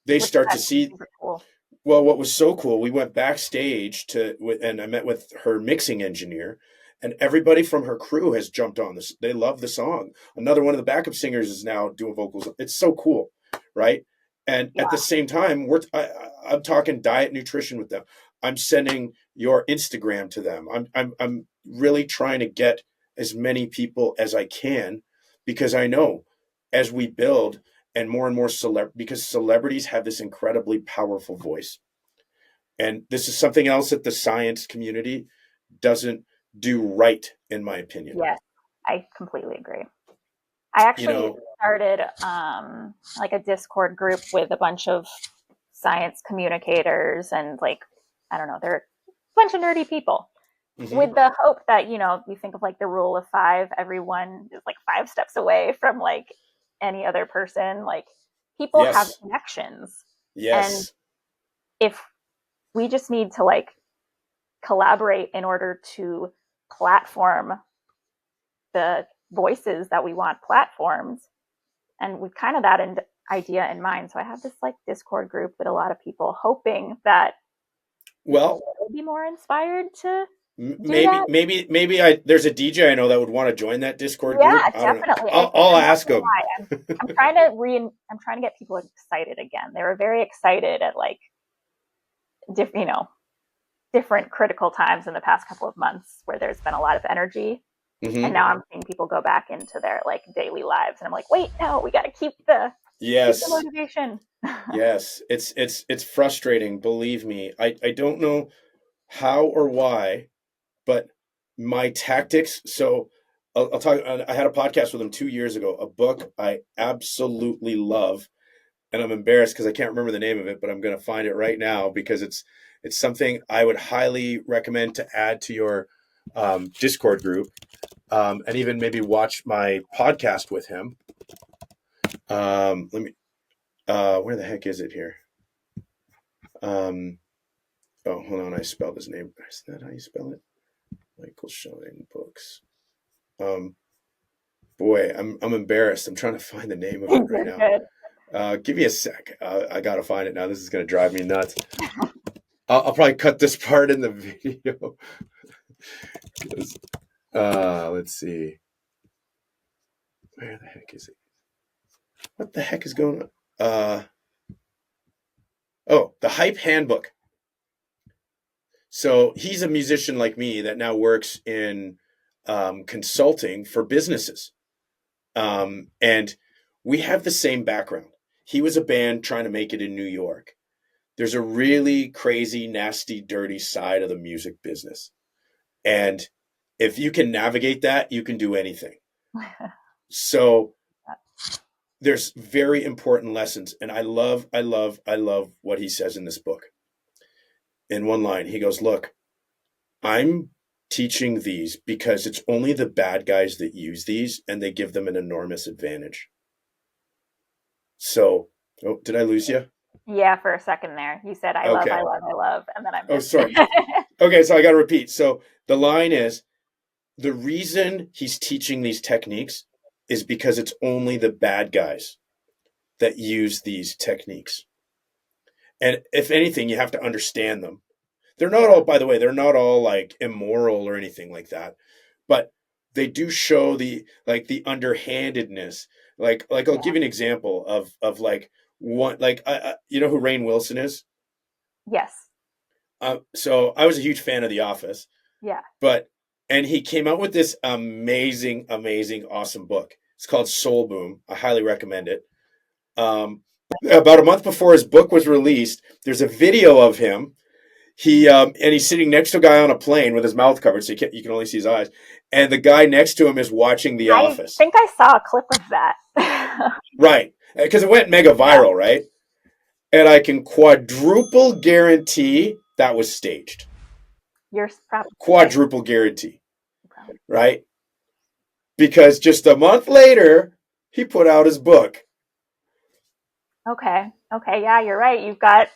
[SPEAKER 3] They start to see.
[SPEAKER 1] Cool.
[SPEAKER 3] Well, what was so cool, we went backstage and I met with her mixing engineer, and everybody from her crew has jumped on this. They love the song. Another one of the backup singers is now doing vocals. It's so cool, right? And at the same time, I'm talking diet nutrition with them. I'm sending your Instagram to them. I'm really trying to get as many people as I can, because I know as we build and more because celebrities have this incredibly powerful voice. And this is something else that the science community doesn't do right, in my opinion.
[SPEAKER 1] Yes, I completely agree. I actually started like a Discord group with a bunch of science communicators, and I don't know, they're a bunch of nerdy people, with the hope that, you think of like the rule of 5, everyone is like 5 steps away from like any other person. Like, people have connections.
[SPEAKER 3] Yes.
[SPEAKER 1] And if we just need to like collaborate in order to platform the voices that we want platformed, and with kind of that idea in mind. So I have this like Discord group with a lot of people, hoping that people will be more inspired to
[SPEAKER 3] maybe there's a DJ I know that would want to join that Discord group.
[SPEAKER 1] Yeah, definitely.
[SPEAKER 3] I'll ask him.
[SPEAKER 1] I'm trying to get people excited again. They were very excited at like different critical times in the past couple of months where there's been a lot of energy. And now I'm seeing people go back into their like daily lives, and I'm like, wait, no, we got to keep the motivation.
[SPEAKER 3] Yes, it's frustrating. Believe me, I don't know how or why, but my tactics. So I'll talk. I had a podcast with him 2 years ago. A book I absolutely love, and I'm embarrassed because I can't remember the name of it, but I'm going to find it right now, because it's something I would highly recommend to add to your Discord group, and even maybe watch my podcast with him. Let me. Where the heck is it here? Oh, hold on. I spelled his name. Is that how you spell it? Michael Shine Books. Boy, I'm embarrassed. I'm trying to find the name of it right now. Give me a sec. I gotta find it now. This is gonna drive me nuts. I'll probably cut this part in the video. Let's see. Where the heck is it? What the heck is going on? The Hype Handbook. So he's a musician like me that now works in consulting for businesses. And we have the same background. He was a band trying to make it in New York. There's a really crazy, nasty, dirty side of the music business. And if you can navigate that, you can do anything. So there's very important lessons. And I love what he says in this book. In one line, he goes, look, I'm teaching these because it's only the bad guys that use these, and they give them an enormous advantage. So, did I lose you?
[SPEAKER 1] Yeah, for a second there. You said, I love, and then I missed.
[SPEAKER 3] Sorry. Okay, so I got to repeat. So the line is, the reason he's teaching these techniques is because it's only the bad guys that use these techniques. And if anything, you have to understand them. They're not all, by the way, they're not all like immoral or anything like that, but they do show the underhandedness. Like I'll give you an example of like one, like, you know who Rainn Wilson is?
[SPEAKER 1] Yes.
[SPEAKER 3] So I was a huge fan of The Office.
[SPEAKER 1] Yeah.
[SPEAKER 3] And he came out with this amazing, awesome book. It's called Soul Boom. I highly recommend it. About a month before his book was released, there's a video of him. And he's sitting next to a guy on a plane with his mouth covered, so you can only see his eyes. And the guy next to him is watching The Office.
[SPEAKER 1] I think I saw a clip of that.
[SPEAKER 3] Right. Because it went mega viral, right? and I can quadruple guarantee that was staged.
[SPEAKER 1] You're probably
[SPEAKER 3] Quadruple guarantee,
[SPEAKER 1] right.
[SPEAKER 3] right? Because just a month later, he put out his book.
[SPEAKER 1] Okay. Yeah, you're right. You've got.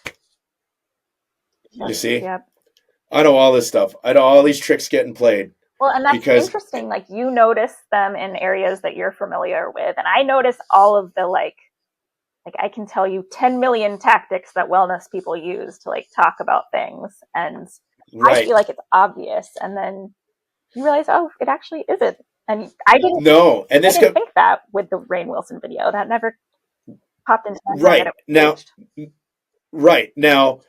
[SPEAKER 3] You see?
[SPEAKER 1] Yep.
[SPEAKER 3] I know all this stuff. I know all these tricks getting played.
[SPEAKER 1] Well, and that's
[SPEAKER 3] because
[SPEAKER 1] interesting. Like, you notice them in areas that you're familiar with, and I notice all of the like I can tell you 10 million tactics that wellness people use to like talk about things, and I
[SPEAKER 3] right.
[SPEAKER 1] feel like it's obvious, and then you realize, oh, it actually isn't. And I didn't think that with the Rainn Wilson video. That never popped into my head that it was staged.
[SPEAKER 3] Right now,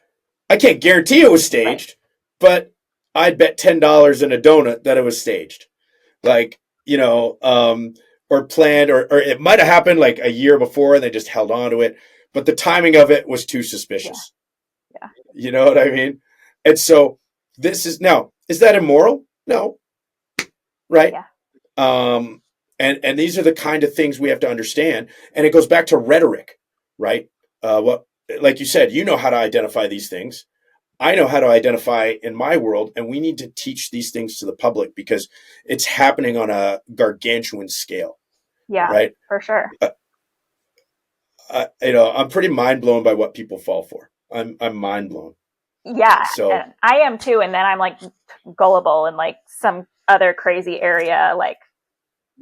[SPEAKER 3] I can't guarantee it was staged, but I'd bet $10 in a donut that it was staged. Like, or planned, or it might have happened like a year before and they just held on to it. But the timing of it was too suspicious.
[SPEAKER 1] Yeah.
[SPEAKER 3] You know what I mean? And so is that immoral? No. Right?
[SPEAKER 1] Yeah.
[SPEAKER 3] And these are the kind of things we have to understand. And it goes back to rhetoric, right? Like you said, you know how to identify these things. I know how to identify in my world, and we need to teach these things to the public because it's happening on a gargantuan scale.
[SPEAKER 1] Yeah,
[SPEAKER 3] right?
[SPEAKER 1] For sure.
[SPEAKER 3] I'm pretty mind blown by what people fall for. I'm mind blown.
[SPEAKER 1] Yeah, so I am too. And then I'm like gullible in like some other crazy area. Like,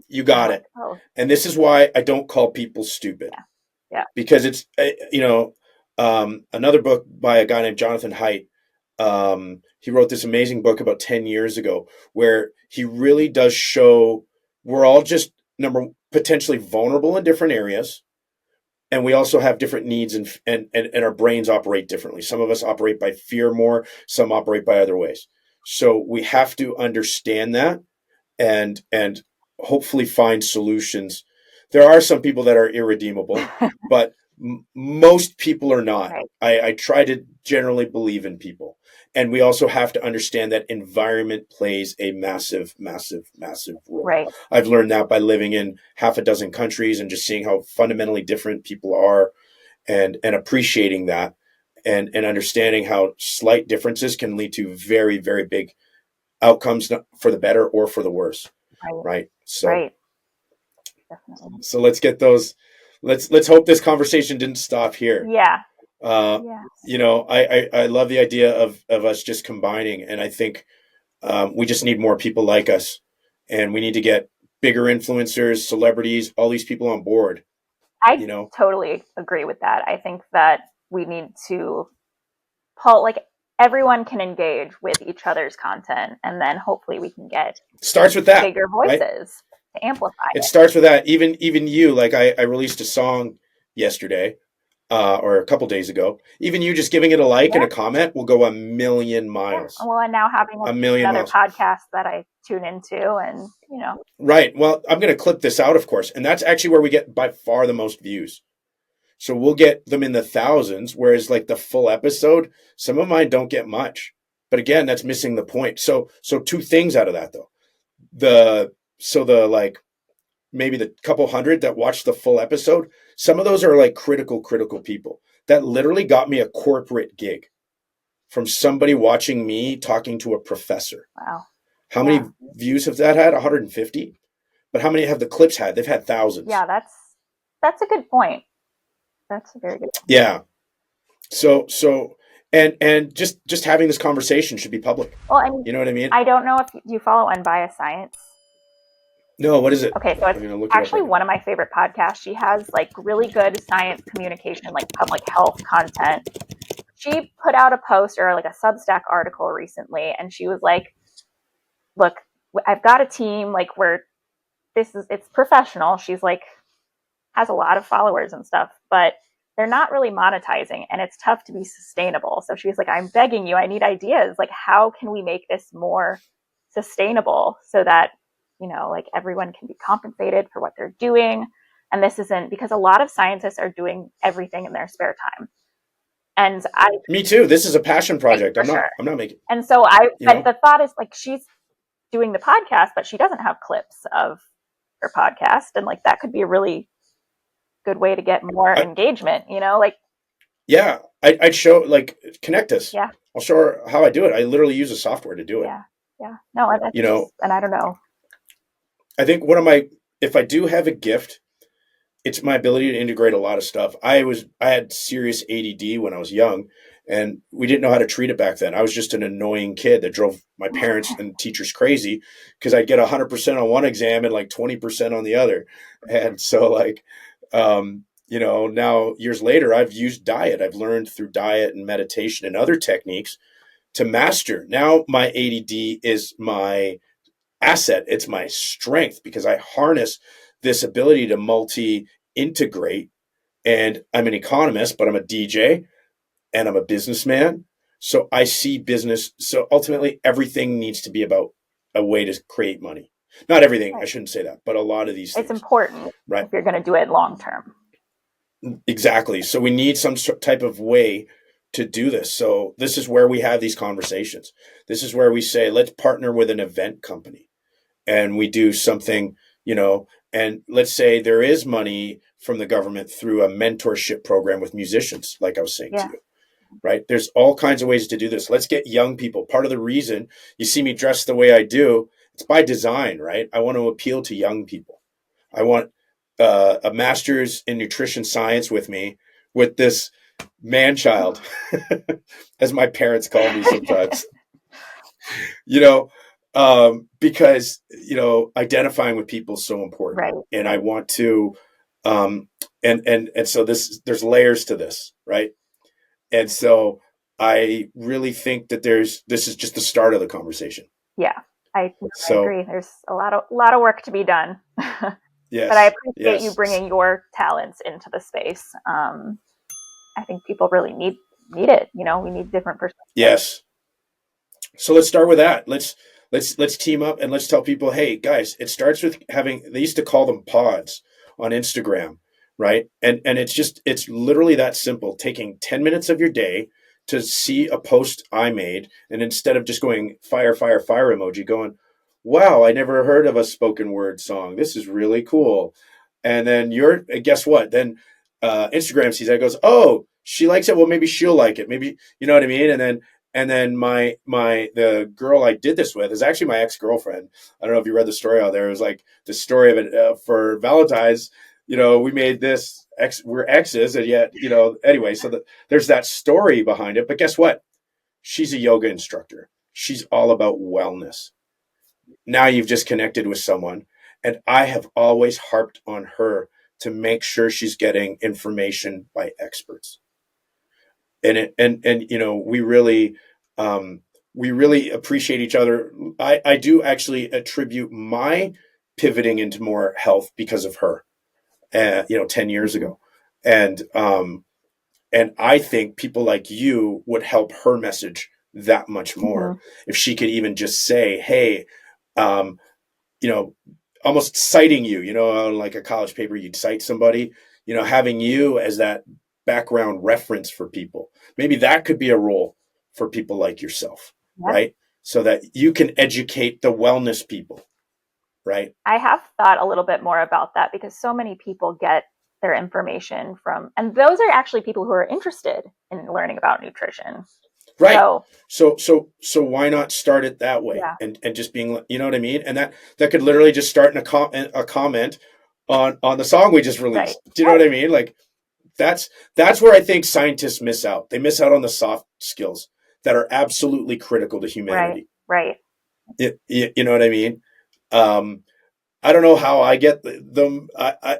[SPEAKER 3] you got it. Oh. And this is why I don't call people stupid.
[SPEAKER 1] Yeah.
[SPEAKER 3] Because it's another book by a guy named Jonathan Haidt. He wrote this amazing book about 10 years ago where he really does show we're all just potentially vulnerable in different areas. And we also have different needs and our brains operate differently. Some of us operate by fear more, some operate by other ways. So we have to understand that and hopefully find solutions. There are some people that are irredeemable, but most people are not. Right. I try to generally believe in people. And we also have to understand that environment plays a massive, massive, massive role.
[SPEAKER 1] Right.
[SPEAKER 3] I've learned that by living in half a dozen countries and just seeing how fundamentally different people are and appreciating that and understanding how slight differences can lead to very, very big outcomes for the better or for the worse. Right. So,
[SPEAKER 1] right. Definitely.
[SPEAKER 3] So let's get those. Let's hope this conversation didn't stop here.
[SPEAKER 1] Yeah.
[SPEAKER 3] I love the idea of us just combining, and I think we just need more people like us, and we need to get bigger influencers, celebrities, all these people on board.
[SPEAKER 1] I totally agree with that. I think that we need to everyone can engage with each other's content, and then hopefully we can get
[SPEAKER 3] starts with that
[SPEAKER 1] bigger voices. Right? To amplify
[SPEAKER 3] it starts with that. Even you, like I released a song yesterday or a couple days ago. Even you just giving it a like and a comment will go a million miles.
[SPEAKER 1] Yeah. Well, and now having another podcast that I tune into, and
[SPEAKER 3] right. Well, I'm going to clip this out, of course, and that's actually where we get by far the most views. So we'll get them in the thousands, whereas like the full episode, some of mine don't get much. But again, that's missing the point. So two things out of that though. The maybe the couple hundred that watched the full episode, some of those are like critical people that literally got me a corporate gig from somebody watching me talking to a professor.
[SPEAKER 1] Wow.
[SPEAKER 3] How many views have that had? 150? But how many have the clips had? They've had thousands.
[SPEAKER 1] Yeah, that's a good point. That's a very good point.
[SPEAKER 3] Yeah. So and just having this conversation should be public.
[SPEAKER 1] Well, I mean,
[SPEAKER 3] you know what I mean?
[SPEAKER 1] I don't know if you follow Unbiased Science.
[SPEAKER 3] No, what is it?
[SPEAKER 1] Okay, so it's actually one of my favorite podcasts. She has like really good science communication, like public health content. She put out a post or like a Substack article recently, and she was like, look, I've got a team like where it's professional. She's like, has a lot of followers and stuff, but they're not really monetizing, and it's tough to be sustainable. So she's like, I'm begging you, I need ideas. Like, how can we make this more sustainable so that like everyone can be compensated for what they're doing? And this isn't because a lot of scientists are doing everything in their spare time. And
[SPEAKER 3] me too. This is a passion project. I'm not making.
[SPEAKER 1] And so but the thought is like, she's doing the podcast, but she doesn't have clips of her podcast. And like, that could be a really good way to get more engagement, like.
[SPEAKER 3] Yeah, I'd show, like, connect us.
[SPEAKER 1] Yeah.
[SPEAKER 3] I'll show her how I do it. I literally use a software to do it.
[SPEAKER 1] Yeah. Yeah. No,
[SPEAKER 3] You know,
[SPEAKER 1] and I don't know.
[SPEAKER 3] I think if I do have a gift, it's my ability to integrate a lot of stuff. I had serious ADD when I was young, and we didn't know how to treat it back then. I was just an annoying kid that drove my parents and teachers crazy because I'd get 100% on one exam and like 20% on the other. And so, like, now years later, I've used diet. I've learned through diet and meditation and other techniques to master. Now my ADD is my asset. It's my strength because I harness this ability to multi integrate. And I'm an economist, but I'm a DJ and I'm a businessman. So I see business. So ultimately, everything needs to be about a way to create money. Not everything, I
[SPEAKER 1] Right.
[SPEAKER 3] shouldn't say that, but a lot of these
[SPEAKER 1] It's
[SPEAKER 3] things.
[SPEAKER 1] important
[SPEAKER 3] Right.
[SPEAKER 1] if you're going to do it long term.
[SPEAKER 3] Exactly. So we need some type of way to do this. So this is where we have these conversations. This is where we say, let's partner with an event company and we do something, and let's say there is money from the government through a mentorship program with musicians, like I was saying to
[SPEAKER 1] Yeah.
[SPEAKER 3] you, right? There's all kinds of ways to do this. Let's get young people. Part of the reason you see me dressed the way I do, it's by design, right? I want to appeal to young people. I want a master's in nutrition science with me, with this man child, as my parents call me sometimes, you know, because, identifying with people is so important.
[SPEAKER 1] Right.
[SPEAKER 3] And I want to, and so there's layers to this, right? And so I really think that this is just the start of the conversation.
[SPEAKER 1] Yeah. I
[SPEAKER 3] So
[SPEAKER 1] agree. There's a lot of work to be done.
[SPEAKER 3] yes,
[SPEAKER 1] But I appreciate you
[SPEAKER 3] yes,
[SPEAKER 1] bringing your talents into the space. I think people really need it. We need different perspectives.
[SPEAKER 3] yes. So let's start with that. Let's team up and let's tell people, hey guys, it starts with having, they used to call them pods on Instagram, right? And it's literally that simple. Taking 10 minutes of your day to see a post I made, and instead of just going fire, fire, fire emoji, going, wow, I never heard of a spoken word song. This is really cool. And then guess what? Then Instagram sees that, goes, oh, she likes it. Well, maybe she'll like it. Maybe, you know what I mean? And then the girl I did this with is actually my ex-girlfriend. I don't know if you read the story out there. It was like the story of it for Valentine's. We made this we're exes, and yet, anyway. So there's that story behind it. But guess what? She's a yoga instructor. She's all about wellness. Now you've just connected with someone, and I have always harped on her to make sure she's getting information by experts. And we really appreciate each other. I do actually attribute my pivoting into more health because of her, 10 years ago. And I think people like you would help her message that much more if she could even just say, hey, um, almost citing you, like a college paper, you'd cite somebody, having you as that background reference for people. Maybe that could be a role for people like yourself, right? So that you can educate the wellness people, right?
[SPEAKER 1] I have thought a little bit more about that because so many people get their information from, and those are actually people who are interested in learning about nutrition.
[SPEAKER 3] Right. So why not start it that way?
[SPEAKER 1] Yeah.
[SPEAKER 3] And just being, you know what I mean? And that could literally just start in a comment on the song we just released.
[SPEAKER 1] Right.
[SPEAKER 3] Do you know what I mean? Like that's where I think scientists miss out. They miss out on the soft skills that are absolutely critical to humanity.
[SPEAKER 1] Right.
[SPEAKER 3] You know what I mean? I don't know how I get them. I'm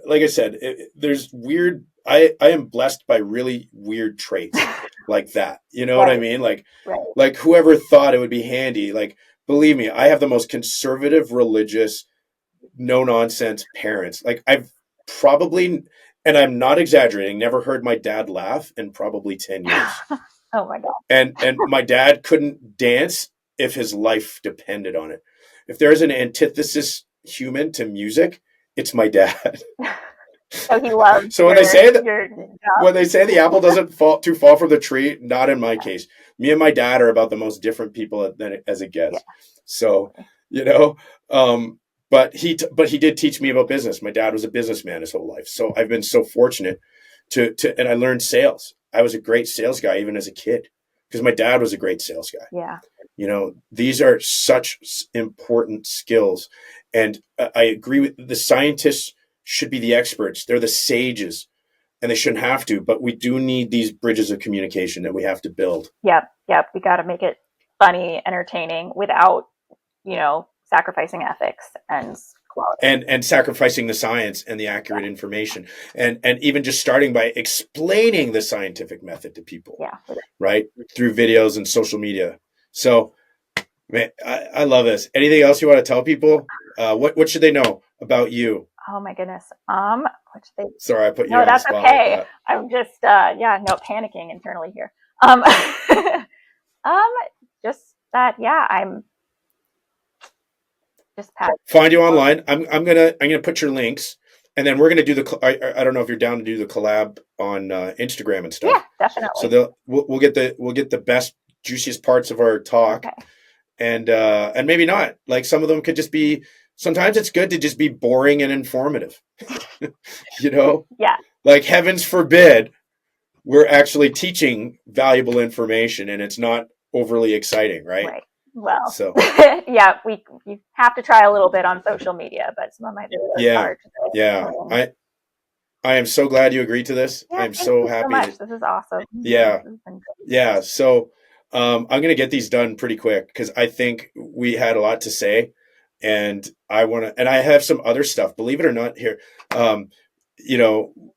[SPEAKER 3] like I said, there's weird. I am blessed by really weird traits like that. You know what I mean? Like whoever thought it would be handy. Like, believe me, I have the most conservative, religious, no nonsense parents. Like I've probably, and I'm not exaggerating, never heard my dad laugh in probably 10 years.
[SPEAKER 1] Oh my God.
[SPEAKER 3] And my dad couldn't dance if his life depended on it. If there's an antithesis human to music, it's my dad.
[SPEAKER 1] So he loves.
[SPEAKER 3] So when they say the apple doesn't fall from the tree, not in my case. Me and my dad are about the most different people as it gets. Yeah. So, but he did teach me about business. My dad was a businessman his whole life. So I've been so fortunate and I learned sales. I was a great sales guy even as a kid because my dad was a great sales guy.
[SPEAKER 1] Yeah.
[SPEAKER 3] You know, these are such important skills. And I agree with the scientists should be the experts. They're the sages and they shouldn't have to, but we do need these bridges of communication that we have to build.
[SPEAKER 1] Yep. We got to make it funny, entertaining without, sacrificing ethics and quality.
[SPEAKER 3] And sacrificing the science and the accurate information. And even just starting by explaining the scientific method to people.
[SPEAKER 1] Yeah.
[SPEAKER 3] Right? Through videos and social media. So, man, I love this. Anything else you want to tell people? What should they know about you?
[SPEAKER 1] Oh my goodness. What should they?
[SPEAKER 3] Sorry, I put you
[SPEAKER 1] No,
[SPEAKER 3] on the
[SPEAKER 1] that's
[SPEAKER 3] spot
[SPEAKER 1] okay.
[SPEAKER 3] like that.
[SPEAKER 1] I'm just, panicking internally here. Just that, I'm just
[SPEAKER 3] find you online. I'm gonna put your links, and then we're gonna do I don't know if you're down to do the collab on Instagram and stuff.
[SPEAKER 1] Yeah, definitely.
[SPEAKER 3] So we'll get the best, juiciest parts of our talk,
[SPEAKER 1] okay.
[SPEAKER 3] And maybe not. Like some of them could just be. Sometimes it's good to just be boring and informative.
[SPEAKER 1] Yeah.
[SPEAKER 3] Like heavens forbid, we're actually teaching valuable information, and it's not overly exciting, right?
[SPEAKER 1] Right. Well,
[SPEAKER 3] so
[SPEAKER 1] you have to try a little bit on social media, but some of my videos are just
[SPEAKER 3] I am so glad you agreed to this.
[SPEAKER 1] Yeah,
[SPEAKER 3] I'm so happy.
[SPEAKER 1] So much. This is awesome.
[SPEAKER 3] Yeah. So I'm gonna get these done pretty quick because I think we had a lot to say, and I have some other stuff. Believe it or not, here.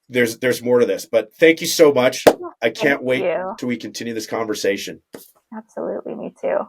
[SPEAKER 3] There's more to this, but thank you so much. I can't wait till we continue this conversation.
[SPEAKER 1] Absolutely, me too.